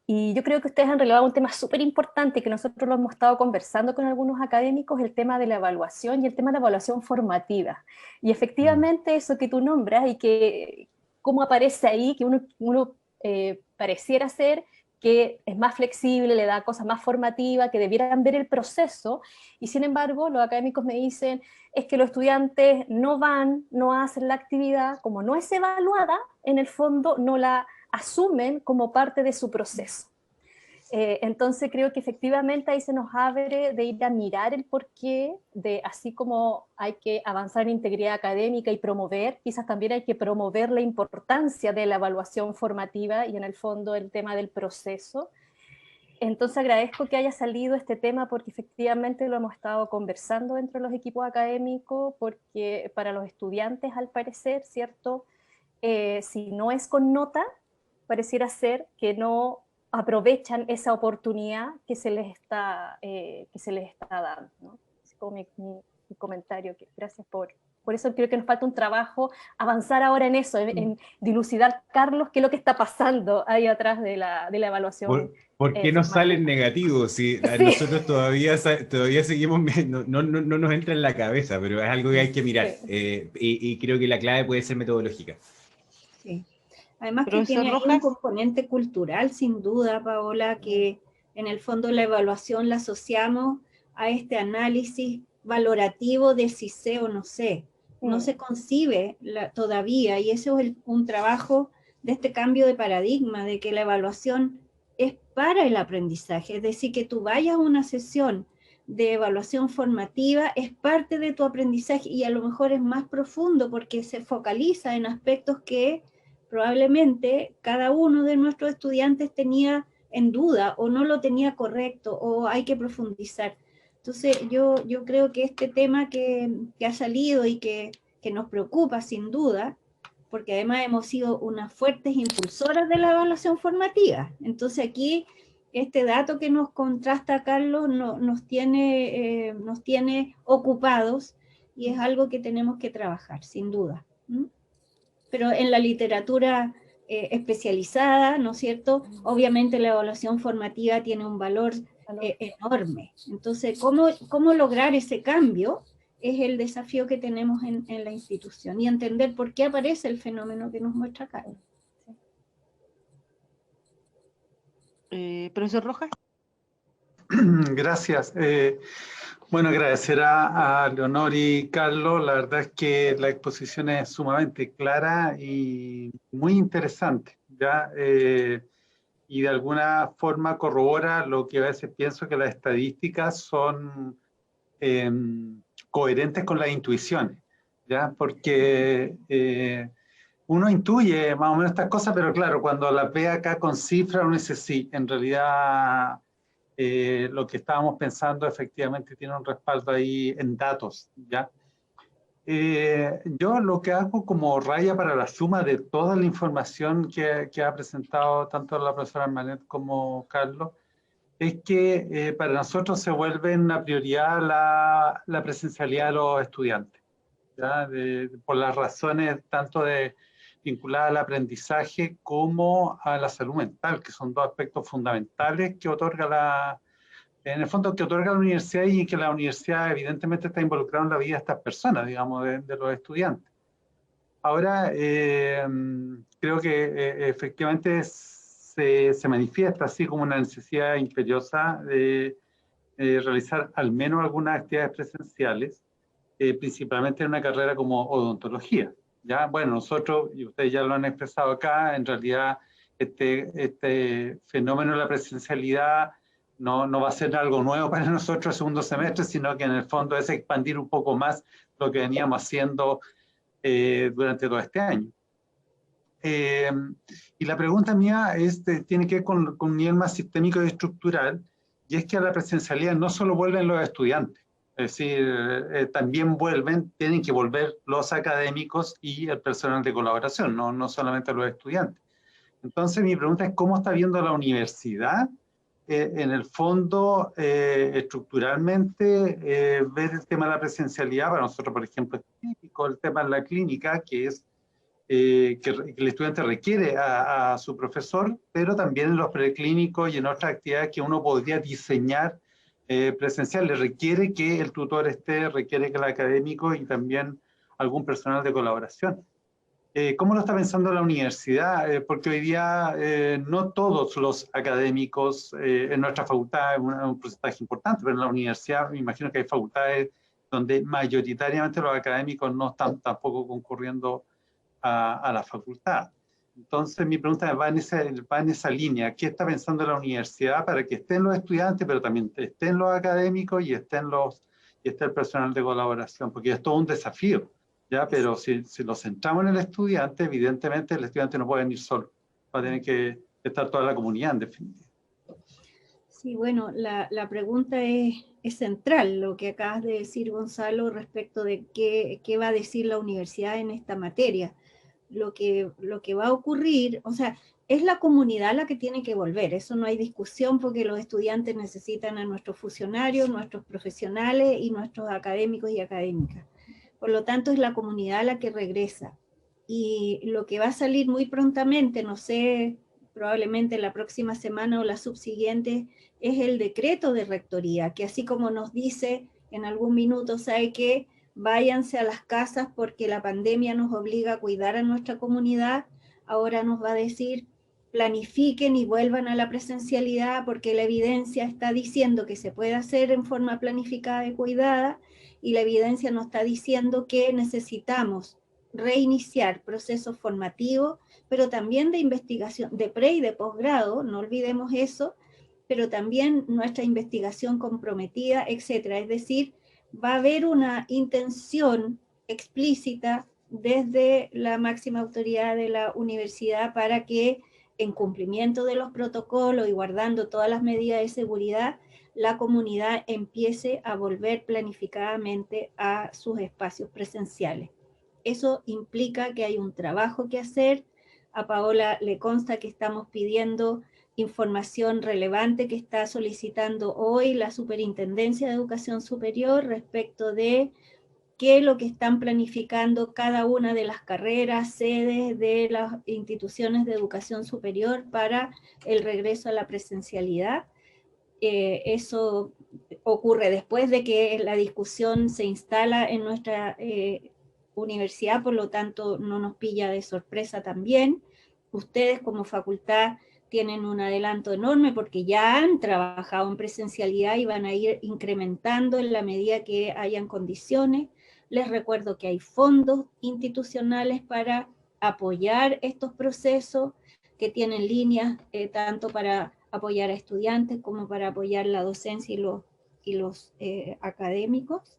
Y yo creo que ustedes han relevado un tema súper importante que nosotros lo hemos estado conversando con algunos académicos, el tema de la evaluación y el tema de la evaluación formativa. Y efectivamente eso que tú nombras y que cómo aparece ahí, que uno pareciera ser que es más flexible, le da cosas más formativas, que debieran ver el proceso, y sin embargo los académicos me dicen es que los estudiantes no van, no hacen la actividad, como no es evaluada, en el fondo no la asumen como parte de su proceso. Entonces creo que efectivamente ahí se nos abre de ir a mirar el porqué, de así como hay que avanzar en integridad académica y promover, quizás también hay que promover la importancia de la evaluación formativa y en el fondo el tema del proceso. Entonces agradezco que haya salido este tema porque efectivamente lo hemos estado conversando dentro de los equipos académicos, porque para los estudiantes al parecer, ¿cierto? Si no es con nota, pareciera ser que no aprovechan esa oportunidad que se les está dando, ¿no? Es como mi comentario. Gracias por eso. Creo que nos falta un trabajo, avanzar ahora en eso, en dilucidar, Carlos, qué es lo que está pasando ahí atrás de la evaluación. ¿Por qué nos salen negativos? Si Sí. nosotros todavía seguimos, no nos entra en la cabeza, pero es algo que hay que mirar. Sí. Y creo que la clave puede ser metodológica. Sí. Además que Profesor tiene ahí un Rojas. componente cultural, sin duda, Paola, que en el fondo la evaluación la asociamos a este análisis valorativo de si sé o no sé. No se concibe todavía, y ese es un trabajo de este cambio de paradigma, de que la evaluación es para el aprendizaje, es decir, que tú vayas a una sesión de evaluación formativa es parte de tu aprendizaje y a lo mejor es más profundo porque se focaliza en aspectos que probablemente cada uno de nuestros estudiantes tenía en duda o no lo tenía correcto o hay que profundizar. Entonces yo creo que este tema que ha salido y que nos preocupa sin duda, porque además hemos sido unas fuertes impulsoras de la evaluación formativa. Entonces aquí este dato que nos contrasta Carlos nos tiene ocupados y es algo que tenemos que trabajar, sin duda. Pero en la literatura especializada, ¿no es cierto? Obviamente la evaluación formativa tiene un valor enorme. Entonces, ¿cómo lograr ese cambio? Es el desafío que tenemos en la institución y entender por qué aparece el fenómeno que nos muestra acá. Profesor Rojas. Gracias. Bueno, agradecer a Leonor y Carlos. La verdad es que la exposición es sumamente clara y muy interesante. ¿Ya? y de alguna forma corrobora lo que a veces pienso que las estadísticas son coherentes con las intuiciones, ¿ya? Porque uno intuye más o menos estas cosas, pero claro, cuando las ve acá con cifras, uno dice sí, en realidad lo que estábamos pensando efectivamente tiene un respaldo ahí en datos, ¿ya? Yo lo que hago como raya para la suma de toda la información que ha presentado tanto la profesora Manet como Carlos, es que para nosotros se vuelve una prioridad la presencialidad de los estudiantes, ¿ya? Por las razones tanto vinculadas al aprendizaje como a la salud mental, que son dos aspectos fundamentales que otorga en el fondo que otorga la universidad y que la universidad evidentemente está involucrada en la vida de estas personas, digamos, de los estudiantes. Ahora, creo que efectivamente se manifiesta así como una necesidad imperiosa de realizar al menos algunas actividades presenciales, principalmente en una carrera como odontología. ¿Ya? Bueno, nosotros, y ustedes ya lo han expresado acá, en realidad este fenómeno de la presencialidad no va a ser algo nuevo para nosotros el segundo semestre, sino que en el fondo es expandir un poco más lo que veníamos haciendo durante todo este año. Y la pregunta mía tiene que ver con un nivel más sistémico y estructural, y es que a la presencialidad no solo vuelven los estudiantes, es decir, también tienen que volver los académicos y el personal de colaboración, no solamente los estudiantes. Entonces mi pregunta es, ¿cómo está viendo la universidad en el fondo, estructuralmente, ver el tema de la presencialidad? Para nosotros, por ejemplo, es crítico el tema de la clínica, que es que el estudiante requiere a su profesor, pero también en los preclínicos y en otras actividades que uno podría diseñar presencial. Le requiere que el tutor requiere que el académico y también algún personal de colaboración. ¿Cómo lo está pensando la universidad? Porque hoy día no todos los académicos en nuestra facultad es un porcentaje importante, pero en la universidad me imagino que hay facultades donde mayoritariamente los académicos no están tampoco concurriendo a la facultad. Entonces mi pregunta va en esa línea. ¿Qué está pensando la universidad para que estén los estudiantes, pero también estén los académicos y esté el personal de colaboración? Porque es todo un desafío, ¿ya? Pero si nos centramos en el estudiante, evidentemente el estudiante no puede venir solo. Va a tener que estar toda la comunidad, en definitiva. Sí, bueno, la pregunta es central, lo que acabas de decir, Gonzalo, respecto de qué va a decir la universidad en esta materia. Lo que va a ocurrir, o sea, es la comunidad la que tiene que volver, eso no hay discusión, porque los estudiantes necesitan a nuestros funcionarios, nuestros profesionales y nuestros académicos y académicas. Por lo tanto, es la comunidad la que regresa. Y lo que va a salir muy prontamente, no sé, probablemente la próxima semana o la subsiguiente, es el decreto de rectoría, que así como nos dice en algún minuto, ¿sabe qué? Váyanse a las casas porque la pandemia nos obliga a cuidar a nuestra comunidad, ahora nos va a decir, planifiquen y vuelvan a la presencialidad porque la evidencia está diciendo que se puede hacer en forma planificada y cuidada, y la evidencia nos está diciendo que necesitamos reiniciar procesos formativos, pero también de investigación, de pre y de posgrado, no olvidemos eso, pero también nuestra investigación comprometida, etcétera. Es decir, va a haber una intención explícita desde la máxima autoridad de la universidad para que, en cumplimiento de los protocolos y guardando todas las medidas de seguridad, la comunidad empiece a volver planificadamente a sus espacios presenciales. Eso implica que hay un trabajo que hacer. A Paola le consta que estamos pidiendo información relevante que está solicitando hoy la Superintendencia de Educación Superior respecto de qué es lo que están planificando cada una de las carreras, sedes de las instituciones de educación superior para el regreso a la presencialidad. Eso ocurre después de que la discusión se instala en nuestra universidad, por lo tanto no nos pilla de sorpresa también. Ustedes como facultad tienen un adelanto enorme porque ya han trabajado en presencialidad y van a ir incrementando en la medida que hayan condiciones. Les recuerdo que hay fondos institucionales para apoyar estos procesos. que tienen líneas tanto para apoyar a estudiantes como para apoyar la docencia y los académicos,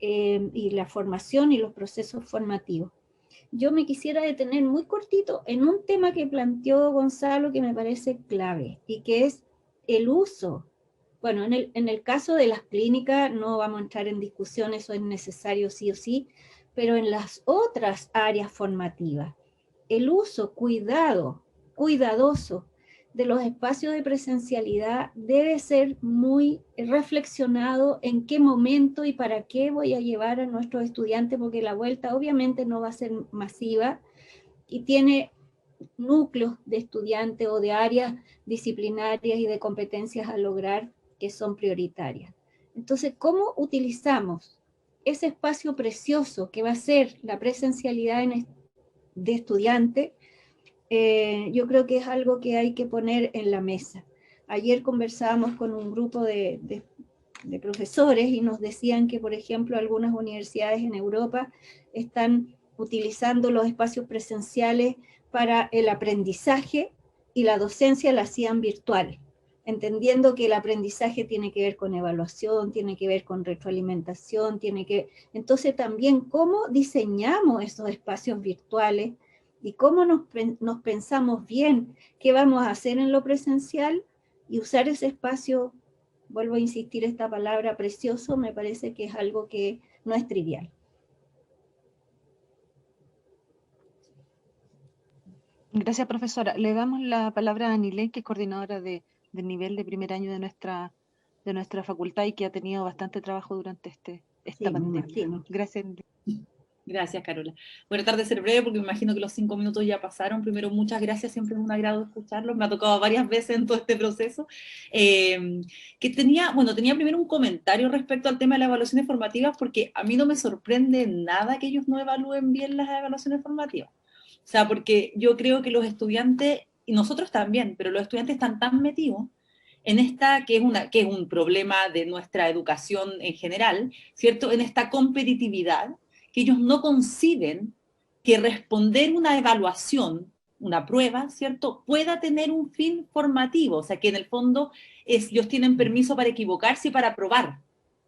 y la formación y los procesos formativos. Yo me quisiera detener muy cortito en un tema que planteó Gonzalo que me parece clave, y que es el uso. Bueno, en el caso de las clínicas no vamos a entrar en discusión, eso es necesario sí o sí, pero en las otras áreas formativas, el uso cuidadoso de los espacios de presencialidad debe ser muy reflexionado en qué momento y para qué voy a llevar a nuestros estudiantes, porque la vuelta obviamente no va a ser masiva y tiene núcleos de estudiantes o de áreas disciplinarias y de competencias a lograr que son prioritarias. Entonces, ¿cómo utilizamos ese espacio precioso que va a ser la presencialidad de estudiantes? Yo creo que es algo que hay que poner en la mesa. Ayer conversábamos con un grupo de profesores y nos decían que, por ejemplo, algunas universidades en Europa están utilizando los espacios presenciales para el aprendizaje y la docencia la hacían virtual, entendiendo que el aprendizaje tiene que ver con evaluación, tiene que ver con retroalimentación, entonces también cómo diseñamos esos espacios virtuales y cómo nos pensamos bien qué vamos a hacer en lo presencial y usar ese espacio, vuelvo a insistir esta palabra precioso, me parece que es algo que no es trivial. Gracias, profesora. Le damos la palabra a Anilén, que es coordinadora del nivel de primer año de nuestra facultad y que ha tenido bastante trabajo durante esta pandemia. Gracias. Gracias, Carola. Voy a tratar de ser breve porque me imagino que los 5 minutos ya pasaron. Primero, muchas gracias, siempre es un agrado escucharlos. Me ha tocado varias veces en todo este proceso. Tenía primero un comentario respecto al tema de las evaluaciones formativas, porque a mí no me sorprende nada que ellos no evalúen bien las evaluaciones formativas. O sea, porque yo creo que los estudiantes, y nosotros también, pero los estudiantes están tan metidos en esta, que es un problema de nuestra educación en general, ¿cierto? En esta competitividad, que ellos no conciben que responder una evaluación, una prueba, ¿cierto?, pueda tener un fin formativo, o sea, que en el fondo ellos tienen permiso para equivocarse y para probar,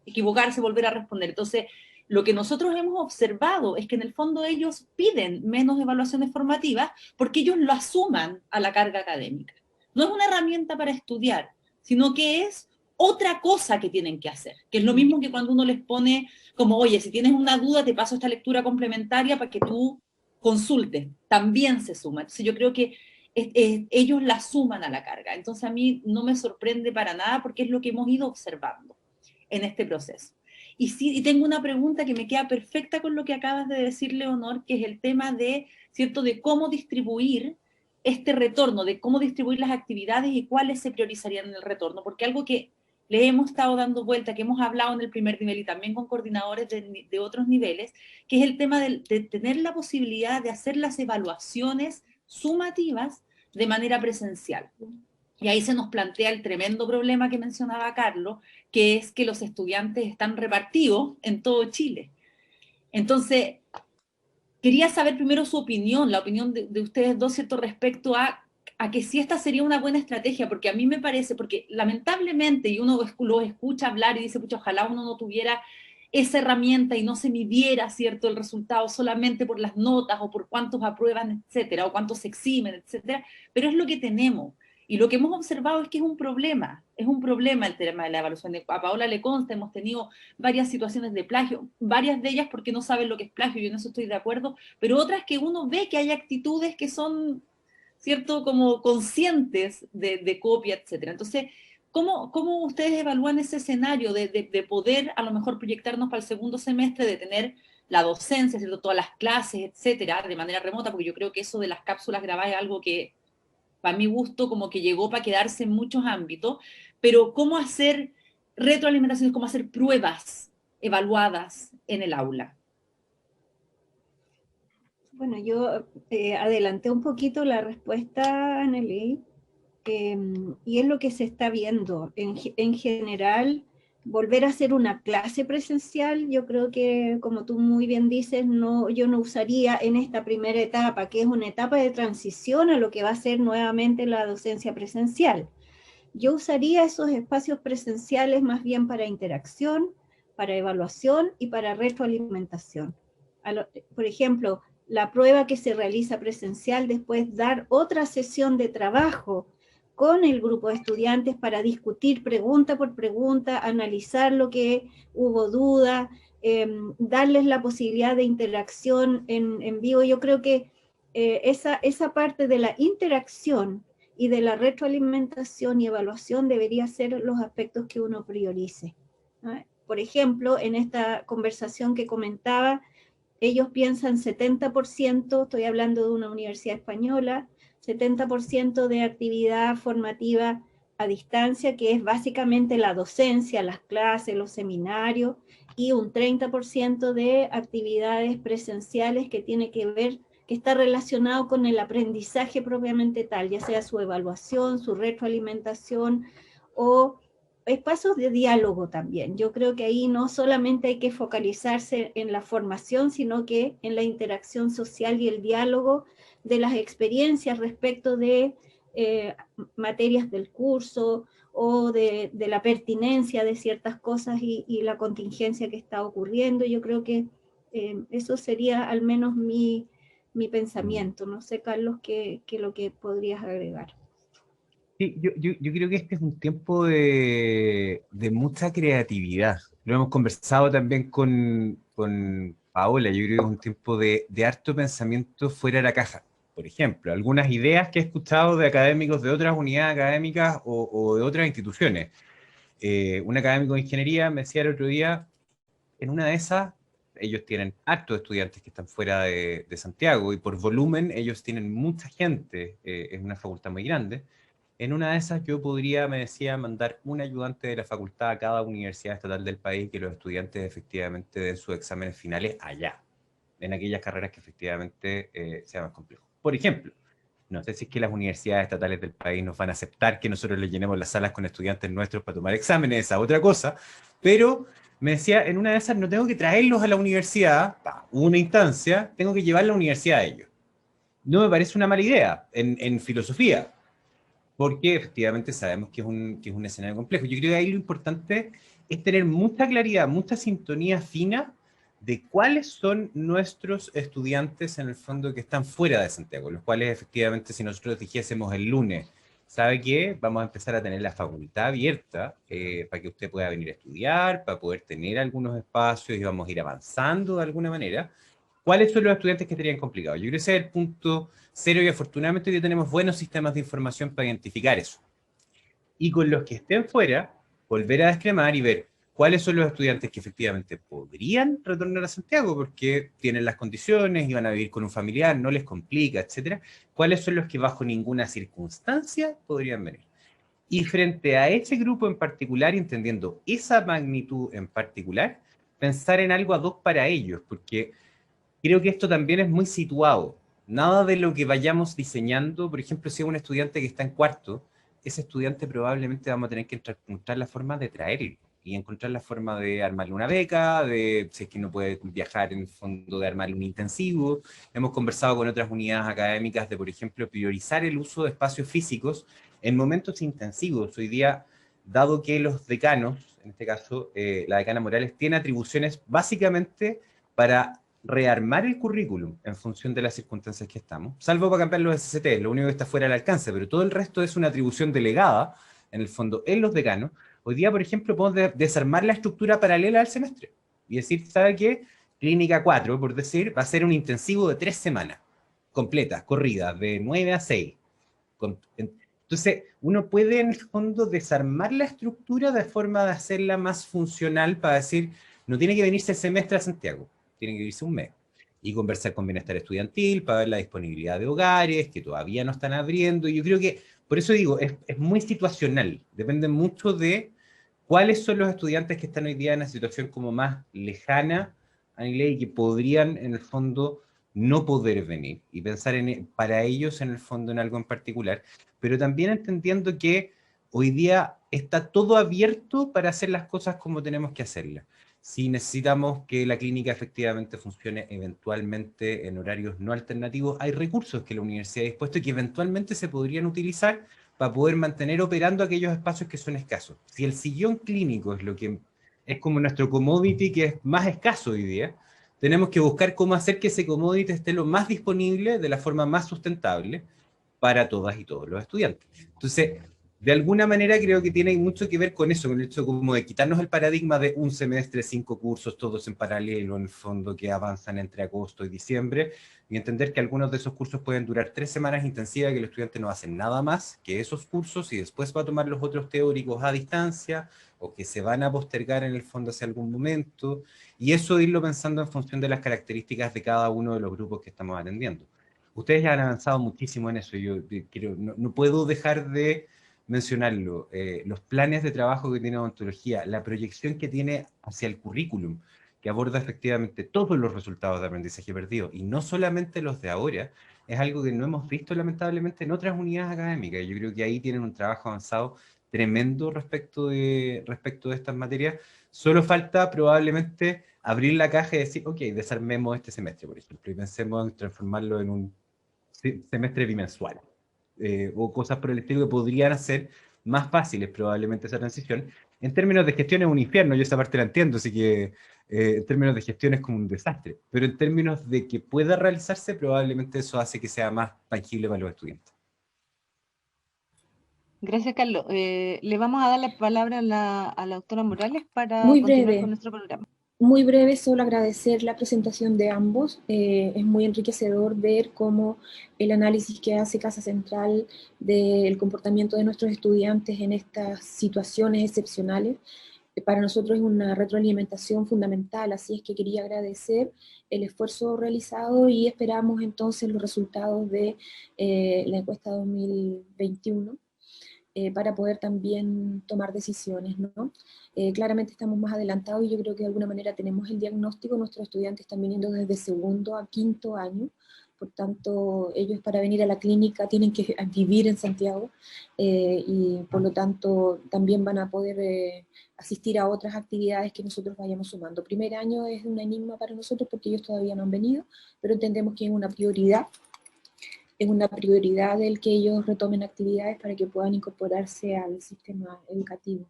equivocarse, volver a responder. Entonces, lo que nosotros hemos observado es que en el fondo ellos piden menos evaluaciones formativas porque ellos lo asuman a la carga académica. No es una herramienta para estudiar, sino que es otra cosa que tienen que hacer, que es lo mismo que cuando uno les pone como, oye, si tienes una duda, te paso esta lectura complementaria para que tú consultes, también se suma. Entonces yo creo que ellos la suman a la carga. Entonces a mí no me sorprende para nada porque es lo que hemos ido observando en este proceso. Y tengo una pregunta que me queda perfecta con lo que acabas de decir, Leonor, que es el tema de, ¿cierto?, de cómo distribuir este retorno, de cómo distribuir las actividades y cuáles se priorizarían en el retorno, porque algo que le hemos estado dando vuelta, que hemos hablado en el primer nivel y también con coordinadores de otros niveles, que es el tema de tener la posibilidad de hacer las evaluaciones sumativas de manera presencial. Y ahí se nos plantea el tremendo problema que mencionaba Carlos, que es que los estudiantes están repartidos en todo Chile. Entonces, quería saber primero su opinión, la opinión de ustedes dos, ¿cierto?, respecto a que si esta sería una buena estrategia, porque a mí me parece, porque lamentablemente, y uno lo escucha hablar y dice, pucha, ojalá uno no tuviera esa herramienta y no se midiera, ¿cierto?, el resultado solamente por las notas o por cuántos aprueban, etcétera, o cuántos se eximen, etcétera, pero es lo que tenemos. Y lo que hemos observado es que es un problema el tema de la evaluación. A Paola le consta, hemos tenido varias situaciones de plagio, varias de ellas porque no saben lo que es plagio, yo en eso estoy de acuerdo, pero otras que uno ve que hay actitudes que son, ¿cierto?, como conscientes de copia, etcétera. Entonces, ¿cómo ustedes evalúan ese escenario de poder a lo mejor proyectarnos para el segundo semestre, de tener la docencia, ¿cierto?, todas las clases, etcétera, de manera remota? Porque yo creo que eso de las cápsulas grabadas es algo que, para mi gusto, como que llegó para quedarse en muchos ámbitos, pero ¿cómo hacer retroalimentaciones, cómo hacer pruebas evaluadas en el aula? Bueno, yo adelanté un poquito la respuesta, Anneli, y es lo que se está viendo. En general, volver a hacer una clase presencial, yo creo que, como tú muy bien dices, yo no usaría en esta primera etapa, que es una etapa de transición a lo que va a ser nuevamente la docencia presencial. Yo usaría esos espacios presenciales más bien para interacción, para evaluación y para retroalimentación. Por ejemplo, la prueba que se realiza presencial, después dar otra sesión de trabajo con el grupo de estudiantes para discutir pregunta por pregunta, analizar lo que hubo duda, darles la posibilidad de interacción en vivo. Yo creo que esa parte de la interacción y de la retroalimentación y evaluación debería ser los aspectos que uno priorice, ¿no? Por ejemplo, en esta conversación que comentaba, ellos piensan 70%, estoy hablando de una universidad española, 70% de actividad formativa a distancia, que es básicamente la docencia, las clases, los seminarios, y un 30% de actividades presenciales que tiene que ver, que está relacionado con el aprendizaje propiamente tal, ya sea su evaluación, su retroalimentación o espacios de diálogo también. Yo creo que ahí no solamente hay que focalizarse en la formación, sino que en la interacción social y el diálogo de las experiencias respecto de materias del curso o de la pertinencia de ciertas cosas y la contingencia que está ocurriendo. Yo creo que eso sería al menos mi pensamiento. No sé, Carlos, qué lo que podrías agregar. Sí, yo creo que este es un tiempo de mucha creatividad. Lo hemos conversado también con Paola. Yo creo que es un tiempo de harto pensamiento fuera de la caja. Por ejemplo, algunas ideas que he escuchado de académicos de otras unidades académicas o de otras instituciones. Un académico de ingeniería me decía el otro día, en una de esas, ellos tienen hartos estudiantes que están fuera de Santiago y por volumen ellos tienen mucha gente, es una facultad muy grande. En una de esas yo podría, me decía, mandar un ayudante de la facultad a cada universidad estatal del país, que los estudiantes efectivamente den sus exámenes finales allá, en aquellas carreras que efectivamente sean más complejos. Por ejemplo, no sé si es que las universidades estatales del país nos van a aceptar que nosotros les llenemos las salas con estudiantes nuestros para tomar exámenes, esa otra cosa, pero me decía, en una de esas no tengo que traerlos a la universidad, una instancia, tengo que llevar la universidad a ellos. No me parece una mala idea en filosofía, porque efectivamente sabemos que es un escenario complejo. Yo creo que ahí lo importante es tener mucha claridad, mucha sintonía fina de cuáles son nuestros estudiantes en el fondo que están fuera de Santiago, los cuales efectivamente si nosotros dijésemos el lunes, ¿sabe qué? Vamos a empezar a tener la facultad abierta para que usted pueda venir a estudiar, para poder tener algunos espacios y vamos a ir avanzando de alguna manera. ¿Cuáles son los estudiantes que estarían complicados? Yo creo que ese es el punto cero y afortunadamente hoy tenemos buenos sistemas de información para identificar eso. Y con los que estén fuera, volver a descremar y ver cuáles son los estudiantes que efectivamente podrían retornar a Santiago porque tienen las condiciones, iban a vivir con un familiar, no les complica, etcétera. ¿Cuáles son los que bajo ninguna circunstancia podrían venir? Y frente a ese grupo en particular, entendiendo esa magnitud en particular, pensar en algo ad hoc para ellos, porque creo que esto también es muy situado. Nada de lo que vayamos diseñando, por ejemplo, si es un estudiante que está en cuarto, ese estudiante probablemente vamos a tener que encontrar la forma de traerlo y encontrar la forma de armarle una beca, de si es que no puede viajar en el fondo, de armarle un intensivo. Hemos conversado con otras unidades académicas de, por ejemplo, priorizar el uso de espacios físicos en momentos intensivos. Hoy día, dado que los decanos, en este caso la decana Morales, tiene atribuciones básicamente para rearmar el currículum en función de las circunstancias que estamos, salvo para cambiar los SCT, lo único que está fuera del alcance, pero todo el resto es una atribución delegada, en el fondo, en los decanos. Hoy día, por ejemplo, podemos desarmar la estructura paralela al semestre y decir, ¿sabe qué? Clínica 4, por decir, va a ser un intensivo de 3 semanas, completas, corridas, de 9 a 6. Entonces, uno puede, en el fondo, desarmar la estructura de forma de hacerla más funcional para decir, no tiene que venirse el semestre a Santiago, tienen que irse un mes y conversar con bienestar estudiantil para ver la disponibilidad de hogares que todavía no están abriendo. Y yo creo que, por eso digo, es muy situacional, depende mucho de cuáles son los estudiantes que están hoy día en una situación como más lejana a la ley y que podrían, en el fondo, no poder venir y pensar para ellos, en el fondo, en algo en particular, pero también entendiendo que hoy día está todo abierto para hacer las cosas como tenemos que hacerlas. Si necesitamos que la clínica efectivamente funcione eventualmente en horarios no alternativos, hay recursos que la universidad ha dispuesto y que eventualmente se podrían utilizar para poder mantener operando aquellos espacios que son escasos. Si el sillón clínico es lo que es como nuestro commodity que es más escaso hoy día, tenemos que buscar cómo hacer que ese commodity esté lo más disponible de la forma más sustentable para todas y todos los estudiantes. Entonces, de alguna manera creo que tiene mucho que ver con eso, con el hecho como de quitarnos el paradigma de un semestre, 5 cursos, todos en paralelo, en el fondo, que avanzan entre agosto y diciembre, y entender que algunos de esos cursos pueden durar 3 semanas intensivas, que el estudiante no hace nada más que esos cursos, y después va a tomar los otros teóricos a distancia, o que se van a postergar en el fondo hacia algún momento, y eso irlo pensando en función de las características de cada uno de los grupos que estamos atendiendo. Ustedes ya han avanzado muchísimo en eso, yo quiero, no puedo dejar de mencionarlo, los planes de trabajo que tiene odontología, la proyección que tiene hacia el currículum, que aborda efectivamente todos los resultados de aprendizaje perdido, y no solamente los de ahora, es algo que no hemos visto lamentablemente en otras unidades académicas. Yo creo que ahí tienen un trabajo avanzado tremendo respecto de estas materias. Solo falta probablemente abrir la caja y decir, ok, desarmemos este semestre, por ejemplo, y pensemos en transformarlo en un semestre bimensual. O cosas por el estilo que podrían hacer más fáciles probablemente esa transición. En términos de gestión es un infierno, yo esa parte la entiendo, así que en términos de gestión es como un desastre, pero en términos de que pueda realizarse, probablemente eso hace que sea más tangible para los estudiantes. Gracias, Carlos. Le vamos a dar la palabra a la doctora Morales para Muy continuar breve. con nuestro programa. Muy breve, solo agradecer la presentación de ambos. Es muy enriquecedor ver cómo el análisis que hace Casa Central del comportamiento de nuestros estudiantes en estas situaciones excepcionales para nosotros es una retroalimentación fundamental, así es que quería agradecer el esfuerzo realizado y esperamos entonces los resultados de la encuesta 2021. Para poder también tomar decisiones, ¿no? Claramente estamos más adelantados y yo creo que de alguna manera tenemos el diagnóstico, nuestros estudiantes están viniendo desde segundo a quinto año, por tanto ellos para venir a la clínica tienen que vivir en Santiago y por lo tanto también van a poder asistir a otras actividades que nosotros vayamos sumando. Primer año es un enigma para nosotros porque ellos todavía no han venido, pero entendemos que es una prioridad el que ellos retomen actividades para que puedan incorporarse al sistema educativo.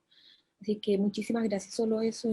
Así que muchísimas gracias, solo eso.